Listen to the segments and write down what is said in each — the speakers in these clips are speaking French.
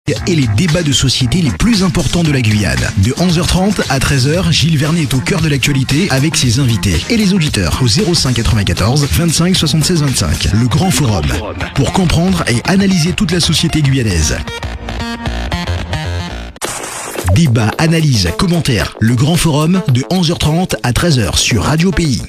Et les débats de société les plus importants de la Guyane. De 11h30 à 13h, Gilles Vernet est au cœur de l'actualité avec ses invités et les auditeurs au 05 94 25 76 25. Le Grand Forum. Pour comprendre et analyser toute la société guyanaise. Débat, analyse, commentaires. Le Grand Forum de 11h30 à 13h sur Radio Pays.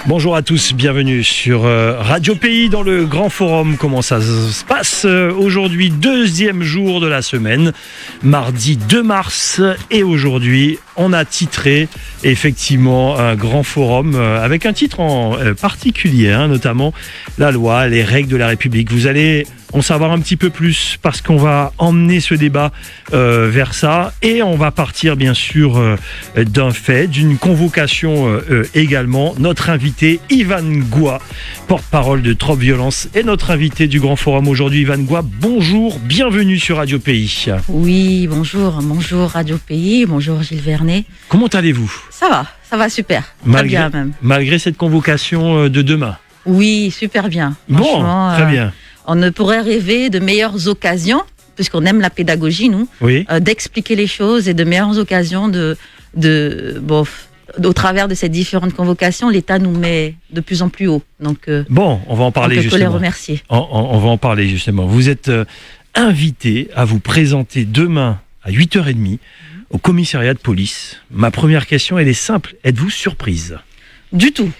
Bonjour à tous, bienvenue sur Radio Pays dans le Grand Forum. Comment ça se passe aujourd'hui, deuxième jour de la semaine, mardi 2 mars. Et aujourd'hui, on a titré effectivement un Grand Forum avec un titre en particulier, notamment la loi, les règles de la République. Vous allez en savoir un petit peu plus parce qu'on va emmener ce débat vers ça et on va partir bien sûr d'un fait, d'une convocation également. Notre invité Ivan Goua, porte-parole de Trop Violence, et notre invité du Grand Forum aujourd'hui, Ivan Goua. Bonjour, bienvenue sur Radio Pays. Oui, bonjour Radio Pays, bonjour Gilles Vernet. Comment allez-vous ? Ça va super, très bien même. Malgré cette convocation de demain ? Oui, super bien. Bon, très bien. On ne pourrait rêver de meilleures occasions, puisqu'on aime la pédagogie, nous, oui. D'expliquer les choses et de meilleures occasions au travers de ces différentes convocations, l'État nous met de plus en plus haut. Donc, bon, on va en parler justement. On peut les remercier. On va en parler justement. Vous êtes invité à vous présenter demain à 8h30 au commissariat de police. Ma première question, elle est simple. Êtes-vous surprise ? Du tout.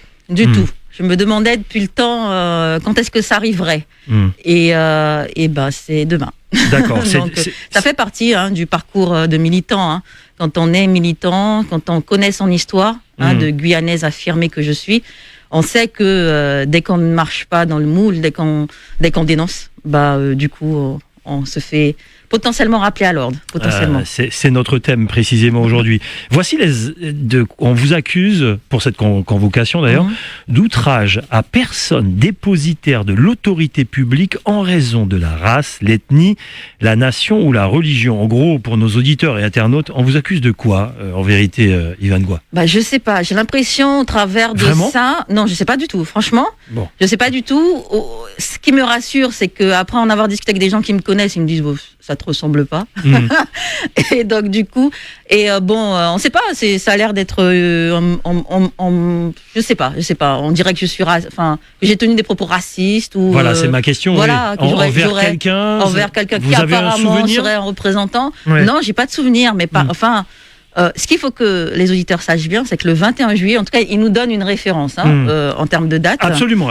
Je me demandais depuis le temps quand est-ce que ça arriverait. Et c'est demain. D'accord. Donc, ça fait partie du parcours de militant. Quand on est militant, quand on connaît son histoire, de Guyanaise affirmée que je suis, on sait que dès qu'on ne marche pas dans le moule, dès qu'on dénonce, du coup, on se fait potentiellement rappeler à l'ordre. Potentiellement. C'est notre thème précisément aujourd'hui. Voici on vous accuse, pour cette convocation d'ailleurs, d'outrage à personne dépositaire de l'autorité publique en raison de la race, l'ethnie, la nation ou la religion. En gros, pour nos auditeurs et internautes, on vous accuse de quoi, en vérité, Ivan Goua ? Je sais pas. J'ai l'impression, au travers de ça... Non, je sais pas du tout, franchement. Bon. Je sais pas du tout. Ce qui me rassure, c'est qu'après en avoir discuté avec des gens qui me connaissent, ils me disent ça te ressemble pas. Et donc du coup, on sait pas, ça a l'air d'être je sais pas, on dirait que que j'ai tenu des propos racistes ou voilà, c'est ma question. Voilà, oui. Envers quelqu'un qui apparemment serait un représentant. Ouais. Non, j'ai pas de souvenir, mais ce qu'il faut que les auditeurs sachent bien, c'est que le 21 juillet, en tout cas, ils nous donnent une référence en termes de date. Absolument.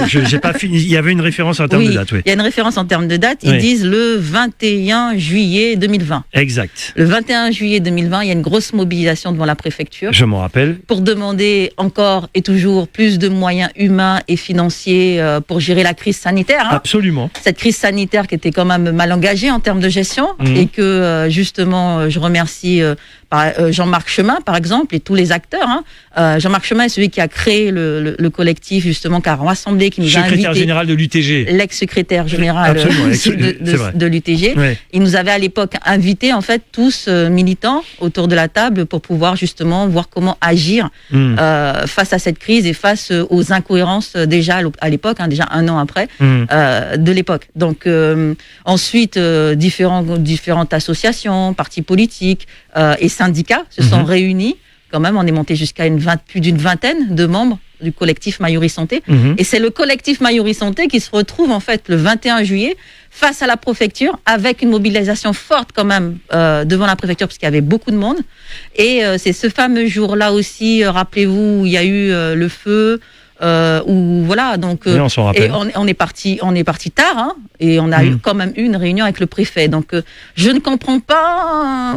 J'ai pas fini. Il y avait une référence en termes de date. Oui. Il y a une référence en termes de date. Ils disent le 21 juillet 2020. Exact. Le 21 juillet 2020, il y a une grosse mobilisation devant la préfecture. Je m'en rappelle. Pour demander encore et toujours plus de moyens humains et financiers pour gérer la crise sanitaire. Absolument. Cette crise sanitaire qui était quand même mal engagée en termes de gestion et que justement, je remercie Jean-Marc Chemin, par exemple, et tous les acteurs. Jean-Marc Chemin est celui qui a créé le collectif, justement, qui a rassemblé, qui nous a invités. Secrétaire général de l'UTG. L'ex-secrétaire général de l'UTG. Ouais. Il nous avait à l'époque invités, en fait, tous militants autour de la table pour pouvoir justement voir comment agir face à cette crise et face aux incohérences déjà à l'époque, déjà un an après, de l'époque. Donc, ensuite, différentes associations, partis politiques et syndicats se sont réunis quand même, on est monté jusqu'à plus d'une vingtaine de membres du collectif Mayuri Santé. Et c'est le collectif Mayuri Santé qui se retrouve en fait le 21 juillet face à la préfecture avec une mobilisation forte quand même devant la préfecture parce qu'il y avait beaucoup de monde. Et c'est ce fameux jour-là aussi, rappelez-vous, où il y a eu le feu. Où voilà, donc on est parti tard, hein, et on a eu quand même une réunion avec le préfet. Donc je ne comprends pas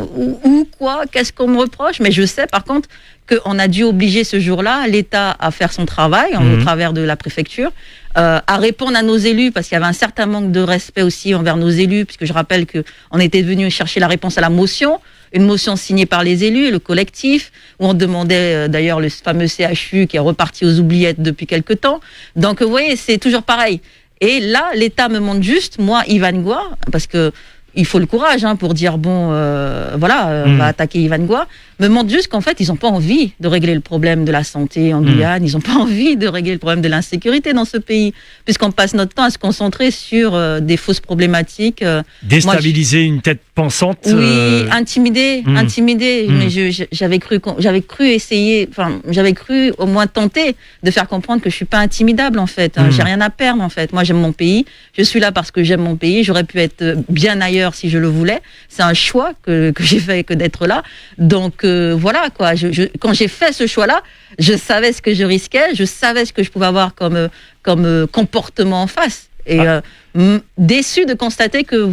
qu'est-ce qu'on me reproche, mais je sais par contre qu'on a dû obliger ce jour-là l'État à faire son travail au travers de la préfecture, à répondre à nos élus parce qu'il y avait un certain manque de respect aussi envers nos élus, puisque je rappelle que on était venu chercher la réponse à la motion. Une motion signée par les élus, le collectif, où on demandait d'ailleurs le fameux CHU qui est reparti aux oubliettes depuis quelque temps. Donc, vous voyez, c'est toujours pareil. Et là, l'État me montre juste, moi, Ivan Goua, parce que il faut le courage pour dire, bon, on va attaquer Ivan Goua, me montre juste qu'en fait, ils n'ont pas envie de régler le problème de la santé en Guyane, ils n'ont pas envie de régler le problème de l'insécurité dans ce pays, puisqu'on passe notre temps à se concentrer sur des fausses problématiques. Déstabiliser une tête pensante. Oui, intimider. Mais j'avais cru au moins tenter de faire comprendre que je suis pas intimidable en fait. J'ai rien à perdre en fait. Moi, j'aime mon pays. Je suis là parce que j'aime mon pays. J'aurais pu être bien ailleurs si je le voulais. C'est un choix que j'ai fait que d'être là. Donc voilà quoi. Quand j'ai fait ce choix-là, je savais ce que je risquais. Je savais ce que je pouvais avoir comme comportement en face. Et déçu de constater que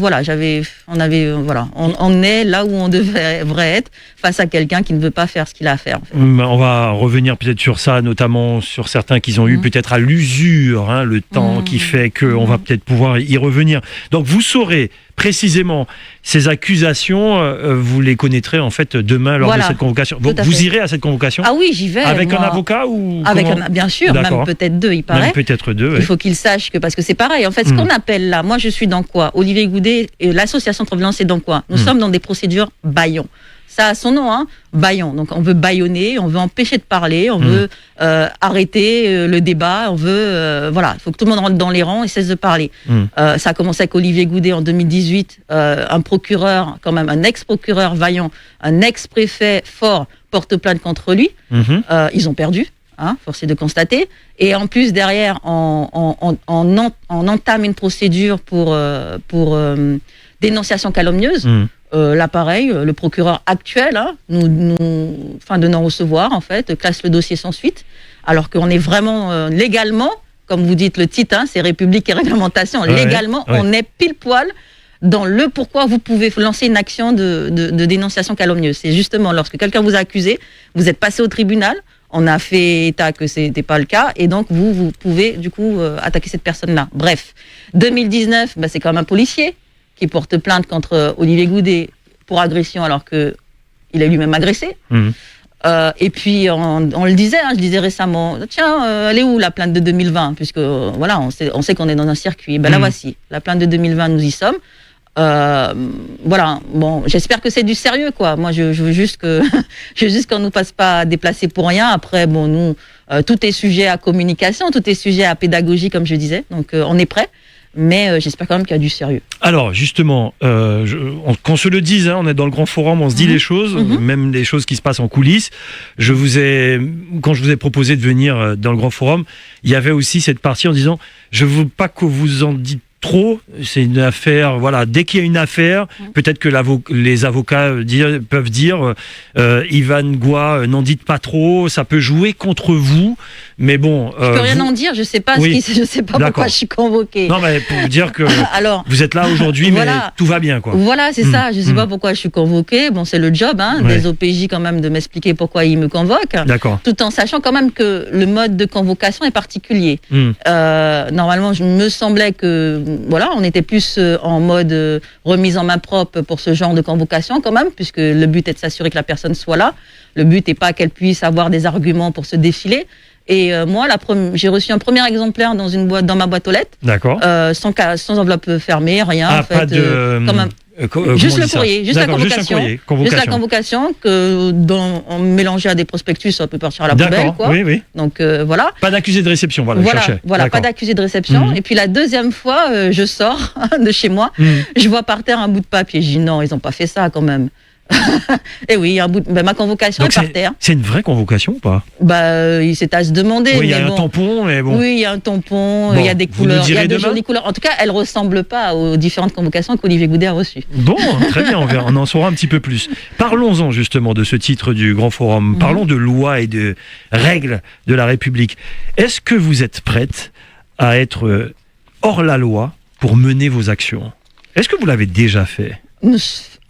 on est là où on devrait être face à quelqu'un qui ne veut pas faire ce qu'il a à faire. En fait. On va revenir peut-être sur ça, notamment sur certains qu'ils ont eu peut-être à l'usure, le temps qui fait qu'on va peut-être pouvoir y revenir. Donc vous saurez précisément ces accusations, vous les connaîtrez en fait demain lors de cette convocation. Vous irez à cette convocation ? Ah oui, j'y vais. Avec un avocat ou bien sûr, même peut-être deux, il paraît. Même peut-être deux. Il faut qu'ils sachent que parce que c'est pareil. En fait, ce qu'on appelle là, moi je suis dans quoi ? Olivier Goudet et l'association Contre-Violence, c'est dans quoi ? Nous sommes dans des procédures bâillons. Ça a son nom, bâillon. Donc on veut bâillonner, on veut empêcher de parler, on veut arrêter le débat, on veut il faut que tout le monde rentre dans les rangs et cesse de parler. Ça a commencé avec Olivier Goudet en 2018, un procureur, quand même un ex-procureur vaillant, un ex-préfet fort porte plainte contre lui. Ils ont perdu. Force est de constater. Et en plus, derrière, on entame une procédure pour dénonciation calomnieuse. Là, pareil, le procureur actuel, fin de non-recevoir, en fait, classe le dossier sans suite, alors qu'on est vraiment légalement, comme vous dites le titre, c'est République et réglementation, légalement, on est pile poil dans le pourquoi vous pouvez lancer une action de dénonciation calomnieuse. C'est justement lorsque quelqu'un vous a accusé, vous êtes passé au tribunal, on a fait état que ce n'était pas le cas, et donc vous pouvez du coup attaquer cette personne-là. Bref, 2019, c'est quand même un policier qui porte plainte contre Olivier Goudet pour agression alors qu'il est lui-même agressé. Et puis on le disait, je disais récemment, tiens, elle est où la plainte de 2020 ? Puisque on sait qu'on est dans un circuit. La voici, la plainte de 2020, nous y sommes. J'espère que c'est du sérieux, quoi. Moi, je veux juste qu'on nous fasse pas déplacer pour rien. Après, nous, tout est sujet à communication, tout est sujet à pédagogie, comme je disais. Donc, on est prêt. Mais j'espère quand même qu'il y a du sérieux. Alors justement, qu'on se le dise, on est dans le grand forum, on se dit les choses, même les choses qui se passent en coulisses. Quand je vous ai proposé de venir dans le grand forum, il y avait aussi cette partie en disant, je veux pas que vous en dites trop, c'est une affaire, dès qu'il y a une affaire, peut-être que les avocats peuvent dire Ivan Goua, n'en dites pas trop, ça peut jouer contre vous, mais bon... je peux rien en dire, je sais pas je sais pas pourquoi je suis convoquée. Non, mais pour vous dire que alors, vous êtes là aujourd'hui, mais tout va bien, quoi. Voilà, c'est ça, je sais pas pourquoi je suis convoquée, c'est le job des OPJ quand même de m'expliquer pourquoi ils me convoquent, tout en sachant quand même que le mode de convocation est particulier. Normalement, je me semblait que on était plus en mode remise en main propre pour ce genre de convocation quand même, puisque le but est de s'assurer que la personne soit là. Le but n'est pas qu'elle puisse avoir des arguments pour se défiler. Et moi, j'ai reçu un premier exemplaire dans ma boîte aux lettres. D'accord. Sans enveloppe fermée, rien. Ah, en fait, pas de... juste le courrier, juste la convocation. Juste la convocation que mélangé à des prospectus, ça peut partir à la poubelle, quoi. Oui. Donc voilà. Pas d'accusé de réception, pas d'accusé de réception. Et puis la deuxième fois, je sors de chez moi, je vois par terre un bout de papier. Je dis non, ils n'ont pas fait ça quand même. Et oui, ma convocation est par terre. C'est une vraie convocation ou pas? C'est à se demander. Oui, il y a un tampon, mais bon. Oui, il y a un tampon, il y a des couleurs, il y a de jolies couleurs. En tout cas, elles ne ressemblent pas aux différentes convocations qu'Olivier Goudet a reçues. Bon, très bien, on en saura un petit peu plus. Parlons-en justement de ce titre du Grand Forum. Parlons de lois et de règles de la République. Est-ce que vous êtes prête à être hors la loi pour mener vos actions? Est-ce que vous l'avez déjà fait?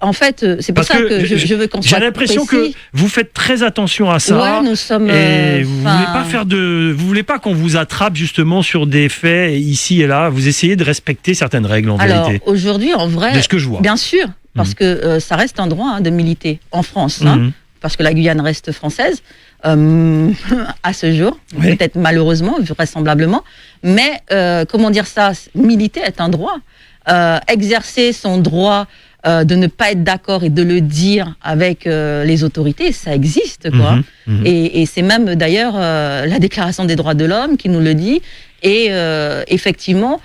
En fait, c'est pour ça que je veux qu'on soit j'ai l'impression que vous faites très attention à ça. Ouais, nous sommes. Et vous voulez pas qu'on vous attrape justement sur des faits ici et là. Vous essayez de respecter certaines règles en vérité. Alors aujourd'hui, en vrai, de ce que je vois. Bien sûr, parce que ça reste un droit de militer en France, parce que la Guyane reste française à ce jour, peut-être malheureusement, vraisemblablement. Mais comment dire ça, militer est un droit. Exercer son droit de ne pas être d'accord et de le dire avec les autorités, ça existe, quoi. Et c'est même d'ailleurs la Déclaration des droits de l'homme qui nous le dit. Et effectivement,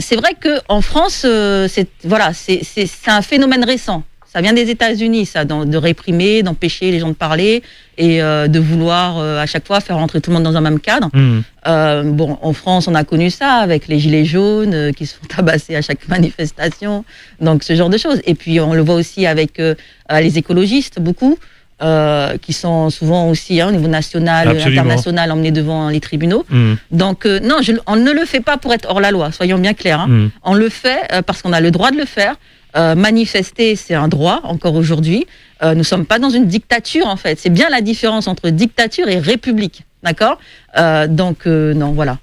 c'est vrai qu'en France, c'est un phénomène récent. Ça vient des États-Unis, ça, de réprimer, d'empêcher les gens de parler et de vouloir à chaque fois faire rentrer tout le monde dans un même cadre. En France, on a connu ça avec les gilets jaunes qui se font tabasser à chaque manifestation, donc ce genre de choses. Et puis on le voit aussi avec les écologistes, beaucoup, qui sont souvent aussi au niveau national, international, emmenés devant les tribunaux. Donc non, on ne le fait pas pour être hors la loi, soyons bien clairs. On le fait parce qu'on a le droit de le faire. Manifester, c'est un droit, encore aujourd'hui. Nous ne sommes pas dans une dictature, en fait. C'est bien la différence entre dictature et république. D'accord ? Non, voilà,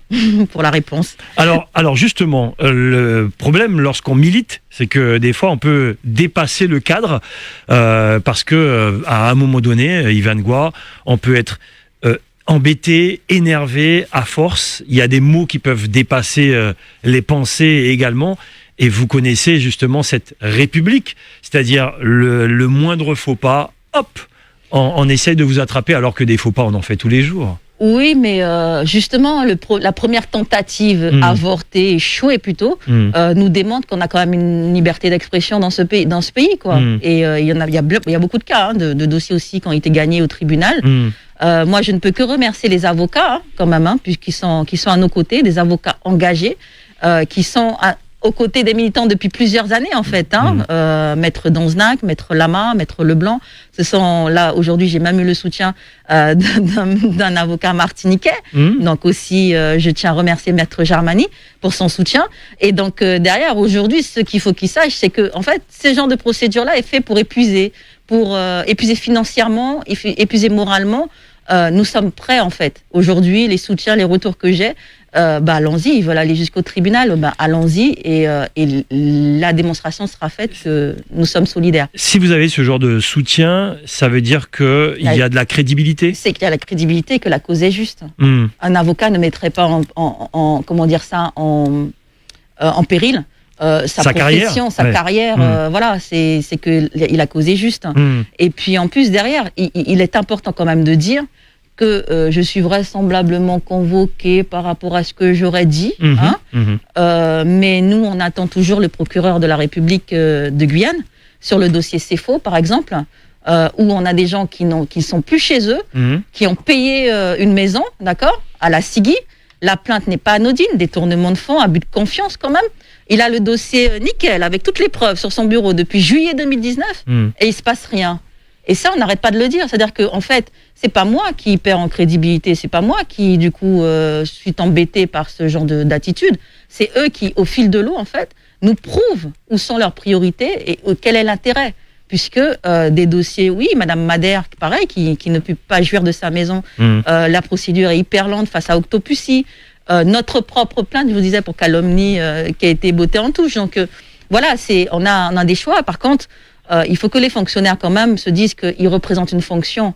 pour la réponse. Alors justement, le problème lorsqu'on milite, c'est que des fois, on peut dépasser le cadre, parce que à un moment donné, Yvan Goua, on peut être embêté, énervé, à force. Il y a des mots qui peuvent dépasser les pensées également. Et vous connaissez justement cette république, c'est-à-dire le moindre faux pas, hop, on essaye de vous attraper, alors que des faux pas, on en fait tous les jours. Oui, mais justement, la première tentative avortée, échouée plutôt, nous démontre qu'on a quand même une liberté d'expression dans ce pays, quoi. Et il y a beaucoup de cas, de dossiers aussi qui ont été gagnés au tribunal. Moi, je ne peux que remercier les avocats, quand même, puisqu'ils sont à nos côtés, des avocats engagés, qui sont aux côtés des militants depuis plusieurs années, en fait. Maître Donzenac, Maître Lama, Maître Leblanc. Là, aujourd'hui, j'ai même eu le soutien d'un avocat martiniquais. Donc aussi, je tiens à remercier Maître Germani pour son soutien. Et donc, derrière, aujourd'hui, ce qu'il faut qu'ils sachent, c'est que, en fait, ce genre de procédure-là est fait pour épuiser financièrement, épuiser moralement. Nous sommes prêts, en fait. Aujourd'hui, les soutiens, les retours que j'ai, allons-y, ils veulent aller jusqu'au tribunal, allons-y, et la démonstration sera faite que nous sommes solidaires. Si vous avez ce genre de soutien, ça veut dire qu'il y a de la crédibilité? C'est qu'il y a la crédibilité, que la cause est juste. Un avocat ne mettrait pas en péril sa profession, sa carrière, voilà, c'est qu'il a causé juste. Et puis en plus, derrière, il est important quand même de dire que je suis vraisemblablement convoquée par rapport à ce que j'aurais dit. Mais nous, on attend toujours le procureur de la République de Guyane sur le dossier CEFO, par exemple, où on a des gens qui sont plus chez eux, qui ont payé une maison, d'accord, à la CIGI. La plainte n'est pas anodine, détournement de fonds, abus de confiance quand même. Il a le dossier nickel, avec toutes les preuves sur son bureau depuis juillet 2019, et il se passe rien. Et ça, on n'arrête pas de le dire. C'est-à-dire que, en fait, c'est pas moi qui perds en crédibilité, c'est pas moi qui, du coup, suis embêté par ce genre d'attitude. C'est eux qui, au fil de l'eau, en fait, nous prouvent où sont leurs priorités et quel est l'intérêt. Puisque des dossiers, oui, Madame Madère, pareil, qui ne peut pas jouir de sa maison, la procédure est hyper lente face à Octopussy. Notre propre plainte, je vous disais, pour calomnie, qui a été bottée en touche. Donc, voilà, on a des choix. Par contre, il faut que les fonctionnaires, quand même, se disent qu'ils représentent une fonction.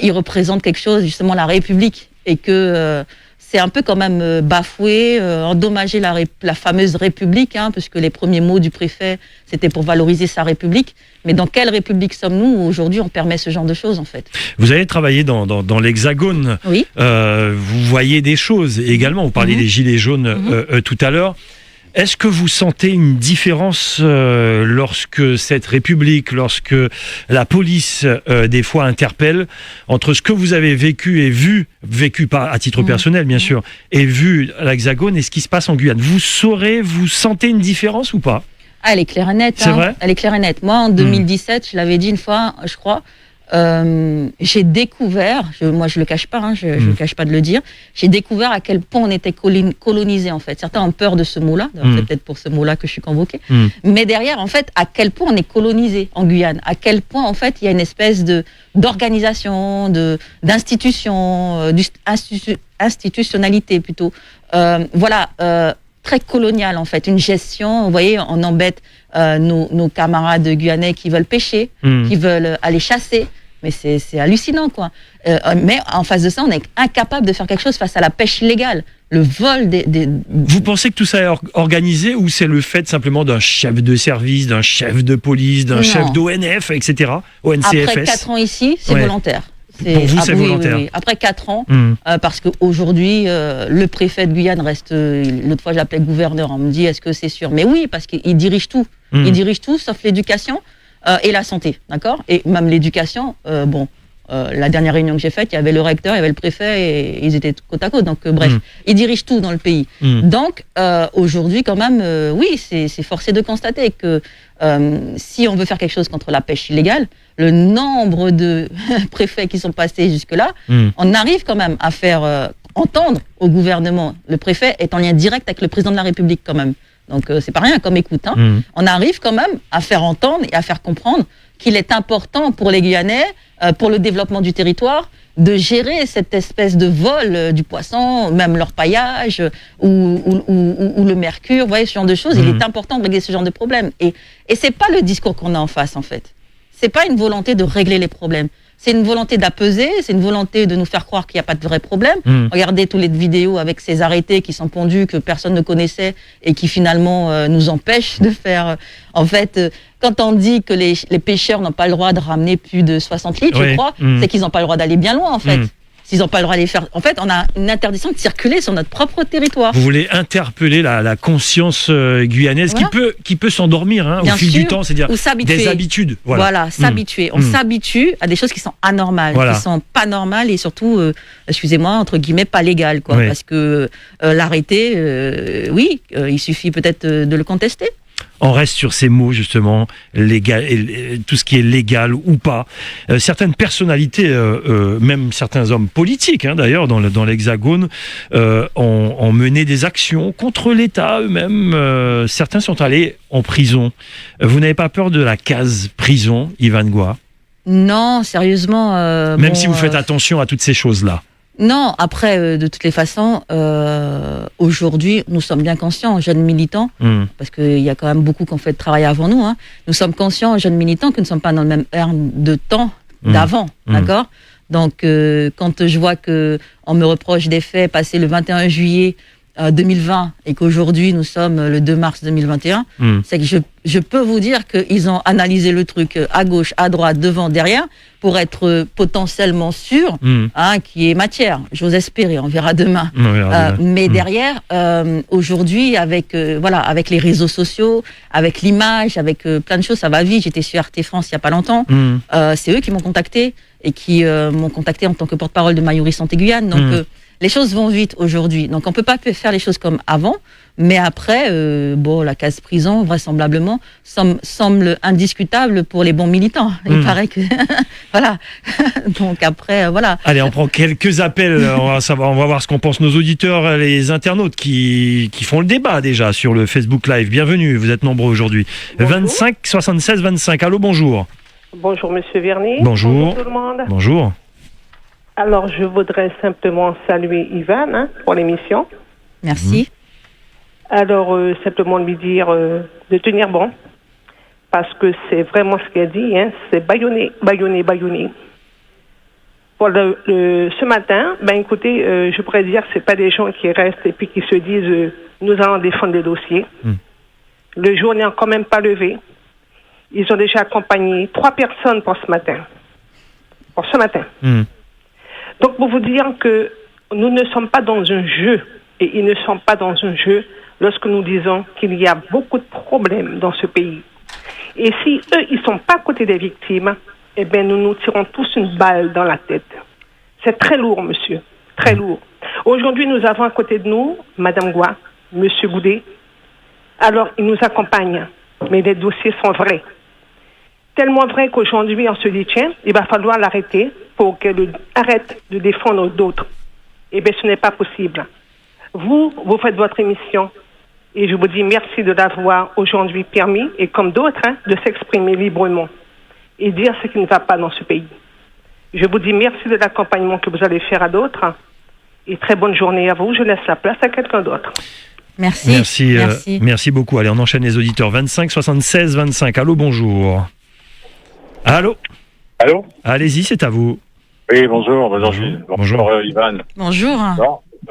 Ils représentent quelque chose, justement, la République. Et que c'est un peu quand même bafoué, endommager la fameuse République, puisque les premiers mots du préfet, c'était pour valoriser sa République. Mais dans quelle République sommes-nous où aujourd'hui on permet ce genre de choses, en fait? Vous avez travaillé dans l'Hexagone. Oui. Vous voyez des choses également. Vous parliez des Gilets jaunes tout à l'heure. Est-ce que vous sentez une différence lorsque cette République, lorsque la police des fois interpelle, entre ce que vous avez vécu et vécu pas à titre personnel bien sûr, et vu à l'Hexagone et ce qui se passe en Guyane? Vous sentez une différence ou pas? Ah, elle est claire et nette. C'est vrai? Elle est claire et nette. Moi, en 2017, je l'avais dit une fois, je crois, j'ai découvert, moi je le cache pas, je le cache pas de le dire, j'ai découvert à quel point on était colonisé en fait. Certains ont peur de ce mot-là, c'est peut-être pour ce mot-là que je suis convoquée, mais derrière en fait, à quel point on est colonisé en Guyane, à quel point en fait il y a une espèce d'organisation, d'institution, institutionnalité plutôt, très coloniale en fait, une gestion. Vous voyez, on embête nos camarades guyanais qui veulent pêcher, qui veulent aller chasser, mais c'est hallucinant quoi. Mais en face de ça, on est incapable de faire quelque chose face à la pêche illégale, le vol des... Vous pensez que tout ça est organisé ou c'est le fait simplement d'un chef de service, d'un chef de police, d'un chef d'ONF, etc. ONCFS? Après 4 ans ici, c'est volontaire. Pour vous, c'est volontaire. Oui. Après 4 ans, parce qu'aujourd'hui, le préfet de Guyane reste... L'autre fois, j'appelais le gouverneur, on me dit, est-ce que c'est sûr? Mais oui, parce qu'il dirige tout. Il dirige tout, sauf l'éducation et la santé, d'accord? Et même l'éducation, la dernière réunion que j'ai faite, il y avait le recteur, il y avait le préfet, et ils étaient côte à côte. Donc, bref, il dirige tout dans le pays. Donc, aujourd'hui, quand même, oui, c'est forcé de constater que si on veut faire quelque chose contre la pêche illégale, le nombre de préfets qui sont passés jusque-là, on arrive quand même à faire entendre au gouvernement. Le préfet est en lien direct avec le président de la République quand même. Donc c'est pas rien comme écoute. On arrive quand même à faire entendre et à faire comprendre qu'il est important pour les Guyanais, pour le développement du territoire, de gérer cette espèce de vol du poisson, même l'orpaillage ou le mercure, vous voyez, ce genre de choses. Il est important de régler ce genre de problème. Et c'est pas le discours qu'on a en face, en fait. C'est pas une volonté de régler les problèmes. C'est une volonté d'apaiser, c'est une volonté de nous faire croire qu'il n'y a pas de vrai problème. Regardez toutes les vidéos avec ces arrêtés qui sont pondus, que personne ne connaissait et qui finalement nous empêchent de faire... En fait, quand on dit que les pêcheurs n'ont pas le droit de ramener plus de 60 litres, je crois, c'est qu'ils n'ont pas le droit d'aller bien loin, en fait. S'ils n'ont pas le droit de les faire... En fait, on a une interdiction de circuler sur notre propre territoire. Vous voulez interpeller la conscience guyanaise qui peut s'endormir au fil du temps, c'est-à-dire des habitudes. Voilà, s'habituer. On s'habitue à des choses qui sont anormales, qui ne sont pas normales et surtout, excusez-moi, entre guillemets, pas légales. Parce que l'arrêté, il suffit peut-être de le contester. On reste sur ces mots justement, légal, tout ce qui est légal ou pas. Certaines personnalités, même certains hommes politiques d'ailleurs dans l'Hexagone, ont mené des actions contre l'État eux-mêmes. Certains sont allés en prison. Vous n'avez pas peur de la case prison, Yvan Goua? Non, sérieusement. Même si vous faites attention à toutes ces choses-là. Non, après, de toutes les façons, aujourd'hui, nous sommes bien conscients, jeunes militants, parce qu'il y a quand même beaucoup qui ont fait de travail avant nous, nous sommes conscients, jeunes militants, que nous ne sommes pas dans le même ère de temps d'avant, d'accord? Donc, quand je vois qu'on me reproche des faits passés le 21 juillet 2020 et qu'aujourd'hui, nous sommes le 2 mars 2021, c'est que je peux vous dire qu'ils ont analysé le truc à gauche, à droite, devant, derrière, pour être potentiellement sûr qu'il y ait matière. J'ose espérer, on verra demain. Mais derrière, aujourd'hui, avec les réseaux sociaux, avec l'image, avec plein de choses, ça va vite. J'étais sur RT France il n'y a pas longtemps. C'est eux qui m'ont contacté et qui m'ont contacté en tant que porte-parole de Mayuri Santé Guyane. Donc, les choses vont vite aujourd'hui. Donc, on ne peut pas faire les choses comme avant. Mais après, la case prison, vraisemblablement, semble indiscutable pour les bons militants. Il paraît que... voilà. Donc après, voilà. Allez, on prend quelques appels. On va voir ce qu'en pensent nos auditeurs, les internautes qui font le débat déjà sur le Facebook Live. Bienvenue, vous êtes nombreux aujourd'hui. Bonjour. 25 76 25. Allô, bonjour. Bonjour, monsieur Vernier. Bonjour. Bonjour tout le monde. Bonjour. Alors, je voudrais simplement saluer Yvan pour l'émission. Merci. Alors, simplement lui dire de tenir bon, parce que c'est vraiment ce qu'elle dit, c'est bâillonner. Pour ce matin, écoutez, je pourrais dire que ce n'est pas des gens qui restent et puis qui se disent nous allons défendre les dossiers. Le jour n'est quand même pas levé. Ils ont déjà accompagné 3 personnes pour ce matin. Donc, pour vous dire que nous ne sommes pas dans un jeu, et ils ne sont pas dans un jeu, lorsque nous disons qu'il y a beaucoup de problèmes dans ce pays. Et si eux, ils ne sont pas à côté des victimes, eh bien, nous nous tirons tous une balle dans la tête. C'est très lourd, monsieur, très lourd. Aujourd'hui, nous avons à côté de nous Madame Goua, Monsieur Goudet. Alors, ils nous accompagnent, mais les dossiers sont vrais. Tellement vrai qu'aujourd'hui, on se dit, tiens, il va falloir l'arrêter pour qu'elle arrête de défendre d'autres. Eh bien, ce n'est pas possible. Vous faites votre émission. Et je vous dis merci de l'avoir aujourd'hui permis, et comme d'autres, de s'exprimer librement et dire ce qui ne va pas dans ce pays. Je vous dis merci de l'accompagnement que vous allez faire à d'autres. Et très bonne journée à vous. Je laisse la place à quelqu'un d'autre. Merci. Merci beaucoup. Allez, on enchaîne les auditeurs. 25 76 25. Allô, bonjour. Allô. Allez-y, c'est à vous. Oui, bonjour. Bonjour. Yvan. Bonjour.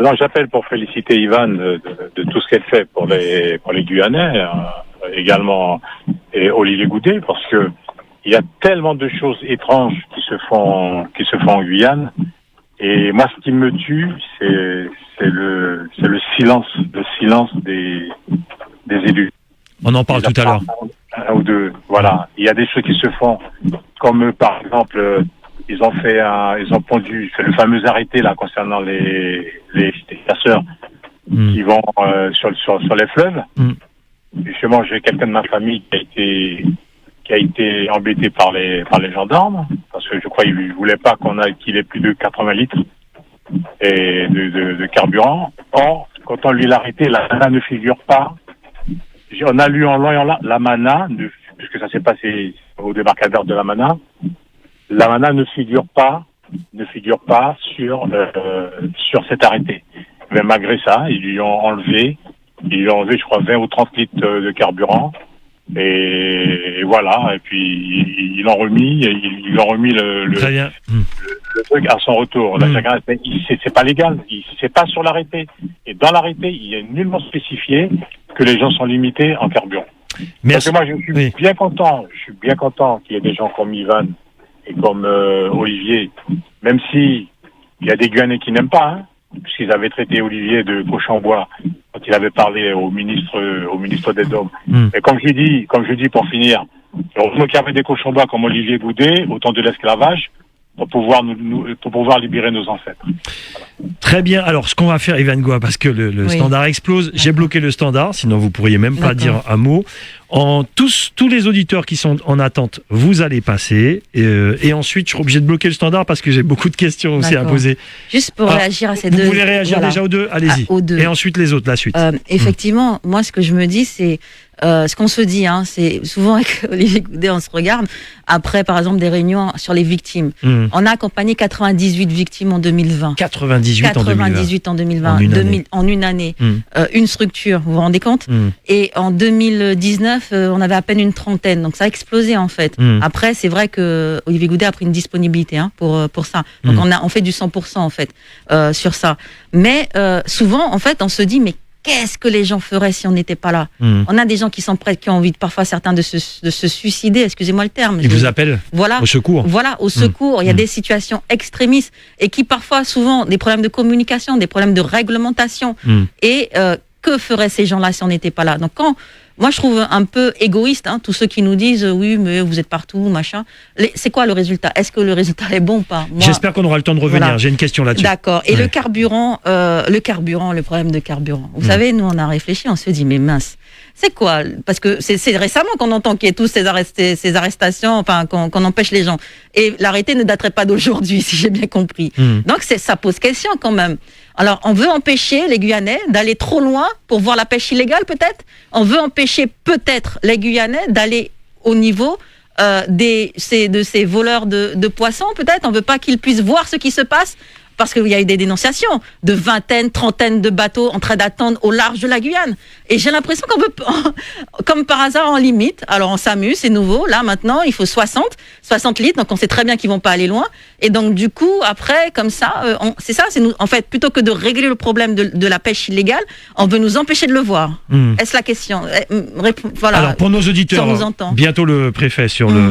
Non, j'appelle pour féliciter Yvan de tout ce qu'elle fait pour les Guyanais, également, et Olivier Goudet, parce que il y a tellement de choses étranges qui se font en Guyane. Et moi, ce qui me tue, c'est le silence des élus. On en parle tout à l'heure. Un ou deux, voilà. Il y a des choses qui se font, comme par exemple, ils ont fait c'est le fameux arrêté là concernant les chasseurs qui vont sur les fleuves. Justement, j'ai quelqu'un de ma famille qui a été embêté par les gendarmes, parce que je crois qu'ils voulaient pas qu'il ait plus de 80 litres et de carburant. Or, quand on lui l'a arrêté, la mana ne figure pas. On a lu en long et en large, la mana, puisque ça s'est passé au débarcadère de la mana ne figure pas sur cet arrêté. Mais malgré ça, ils lui ont enlevé, je crois, 20 ou 30 litres de carburant. Et voilà, et puis ils l'ont remis le truc à son retour. Là, c'est pas légal, c'est pas sur l'arrêté. Et dans l'arrêté, il est nullement spécifié que les gens sont limités en carburant. Merci. Parce que moi, je suis bien content qu'il y ait des gens comme Yvan et comme Olivier, même si il y a des Guyanais qui n'aiment pas, puisqu'ils avaient traité Olivier de cochon bois quand il avait parlé au ministre des Dômes. Et comme je dis pour finir, heureusement qu'il y avait des cochons bois comme Olivier Goudet au temps de l'esclavage pour pouvoir libérer nos ancêtres. Voilà. Très bien. Alors, ce qu'on va faire, Yvan Goua, parce que le standard explose, j'ai bloqué le standard, sinon vous pourriez même pas dire un mot. Tous les auditeurs qui sont en attente, vous allez passer. Et ensuite, je suis obligé de bloquer le standard parce que j'ai beaucoup de questions aussi à poser. Juste pour réagir à ces deux. Vous voulez réagir déjà aux deux ? Allez-y. Aux deux. Et ensuite les autres, la suite. Effectivement, moi, ce que je me dis, c'est ce qu'on se dit, c'est souvent avec Olivier Goudet, on se regarde après, par exemple, des réunions sur les victimes. On a accompagné 98 victimes en 2020. 98 en 2020. En une année. Une structure, vous vous rendez compte ? Et en 2019, on avait à peine une trentaine. Donc ça a explosé en fait. Après, c'est vrai que Olivier Goudet a pris une disponibilité pour ça. Donc on fait du 100% en fait sur ça. Mais souvent, en fait, on se dit, mais qu'est-ce que les gens feraient si on n'était pas là ? On a des gens qui sont prêts, qui ont envie parfois certains de se suicider, excusez-moi le terme. Ils vous appellent au secours. Voilà, au secours. Il y a des situations extrémistes et qui parfois, souvent, des problèmes de communication, des problèmes de réglementation. Et que feraient ces gens-là si on n'était pas là ? Donc moi, je trouve un peu égoïste, tous ceux qui nous disent oui, mais vous êtes partout, machin. C'est quoi le résultat ? Est-ce que le résultat est bon ou pas ? J'espère qu'on aura le temps de revenir. Voilà. J'ai une question là-dessus. D'accord. Et le carburant, le problème de carburant. Vous savez, nous, on a réfléchi, on se dit, mais mince, c'est quoi ? Parce que c'est récemment qu'on entend qu'il y ait tous ces arrestations, enfin, qu'on empêche les gens. Et l'arrêté ne daterait pas d'aujourd'hui, si j'ai bien compris. Donc, ça pose question quand même. Alors, on veut empêcher les Guyanais d'aller trop loin pour voir la pêche illégale, peut-être. On veut empêcher peut-être les Guyanais d'aller au niveau de ces voleurs de poissons, peut-être. On veut pas qu'ils puissent voir ce qui se passe. Parce qu'il y a eu des dénonciations de vingtaines, trentaines de bateaux en train d'attendre au large de la Guyane. Et j'ai l'impression qu'on veut, comme par hasard, on limite. Alors on s'amuse, c'est nouveau. Là, maintenant, il faut 60 litres. Donc on sait très bien qu'ils vont pas aller loin. Et donc du coup, après, comme ça, c'est nous. En fait, plutôt que de régler le problème de la pêche illégale, on veut nous empêcher de le voir. Est-ce la question ? Voilà. Alors pour nos auditeurs, bientôt le préfet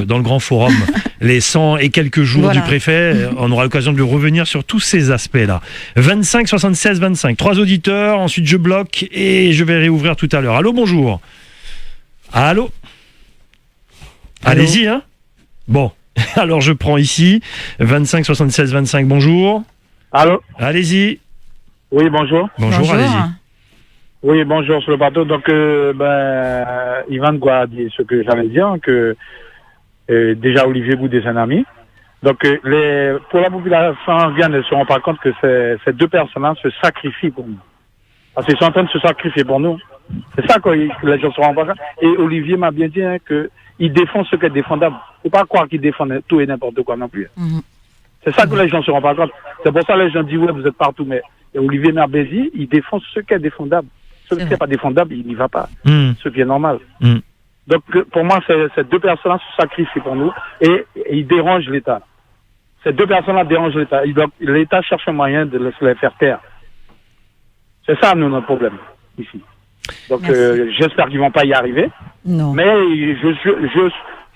dans le grand forum, les 100 et quelques jours du préfet, on aura l'occasion de revenir sur tous ces aspects-là. 25 76 25. 3 auditeurs, ensuite je bloque et je vais réouvrir tout à l'heure. Allô, bonjour. Allô. Allez-y, hein. Bon, alors je prends ici. 25 76 25, bonjour. Allô. Allez-y. Oui, bonjour. Bonjour, allez-y. Oui, bonjour sur le plateau. Donc, Yvan Goua a dit ce que j'allais dire, que déjà Olivier Goudet est un ami. Donc, pour la population afghane, ne se rend pas compte que ces deux personnes-là se sacrifient pour nous. Parce qu'ils sont en train de se sacrifier pour nous. C'est ça que les gens se rendent pas compte. Et Olivier m'a bien dit qu'il défend ce qui est défendable. Il ne faut pas croire qu'il défend tout et n'importe quoi non plus. Mm-hmm. C'est ça que les gens ne se rendent pas compte. C'est pour ça que les gens disent, ouais, vous êtes partout. Mais Olivier Merbézi, il défend ce qui est défendable. Ce qui n'est pas défendable, il n'y va pas. Ce qui est normal. Donc, pour moi, ces deux personnes-là se sacrifient pour nous et ils dérangent l'État. Ces deux personnes-là dérangent l'État. L'État cherche un moyen de les faire taire. C'est ça, nous, notre problème, ici. Donc, j'espère qu'ils ne vont pas y arriver. Non. Mais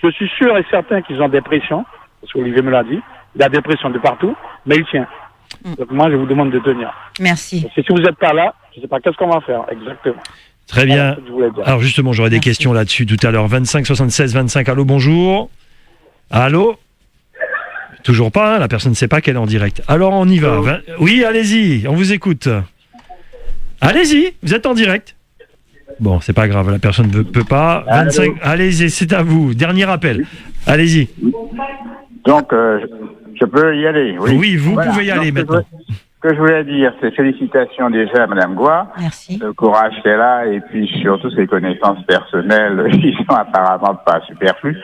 je suis sûr et certain qu'ils ont des pressions, parce qu'Olivier me l'a dit. Il y a des pressions de partout, mais il tient. Donc, moi, je vous demande de tenir. Merci. Et si vous n'êtes pas là, je ne sais pas qu'est-ce qu'on va faire, exactement. Très bien. Alors, justement, j'aurai des questions là-dessus tout à l'heure. 25 76 25. Allô, bonjour. Allô. Toujours pas, hein, la personne ne sait pas qu'elle est en direct. Alors, on y va. Oui, allez-y, on vous écoute. Allez-y, vous êtes en direct. Bon, c'est pas grave, la personne ne peut pas. 25, allez-y, c'est à vous. Dernier appel. Allez-y. Donc, je peux y aller. Oui, vous pouvez y aller maintenant. Ce que je voulais dire, c'est félicitations déjà à Mme Goua. Merci. Le courage qu'elle a et puis surtout ses connaissances personnelles qui sont apparemment pas superflues.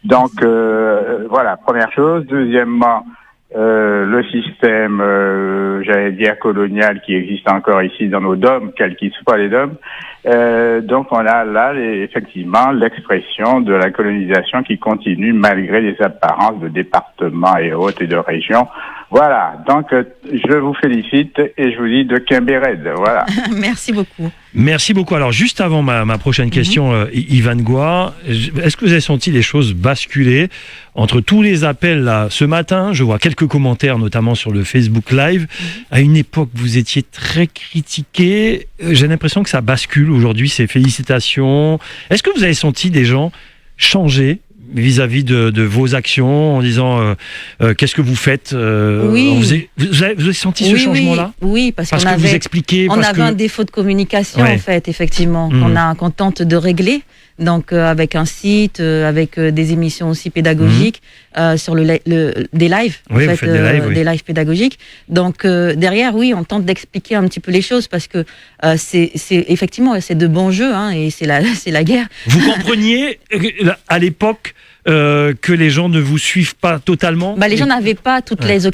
Donc, voilà, première chose. Deuxièmement, le système, j'allais dire colonial qui existe encore ici dans nos DOM, quels qu'ils soient les DOM. Donc on a là effectivement l'expression de la colonisation qui continue malgré les apparences de départements et autres et de régions. Voilà, donc je vous félicite et je vous dis de Quimbéred, voilà. Merci beaucoup. Merci beaucoup. Alors juste avant ma prochaine question, Yvan Goua, est-ce que vous avez senti les choses basculer entre tous les appels là ce matin? Je vois quelques commentaires, notamment sur le Facebook Live. À une époque, vous étiez très critiqué. J'ai l'impression que ça bascule aujourd'hui. Ces félicitations. Est-ce que vous avez senti des gens changer vis-à-vis de vos actions en disant qu'est-ce que vous faites Oui. Vous avez senti ce changement-là? Oui, parce qu'on que avait, vous expliquez, on avait un défaut de communication en fait, effectivement, qu'on tente de régler. Donc avec un site, avec des émissions aussi pédagogiques sur des lives, oui, en fait, des lives pédagogiques. Donc derrière, oui, on tente d'expliquer un petit peu les choses parce que c'est effectivement c'est de bons jeux, hein, et c'est la guerre. Vous compreniez à l'époque que les gens ne vous suivent pas totalement? Les gens n'avaient pas toutes les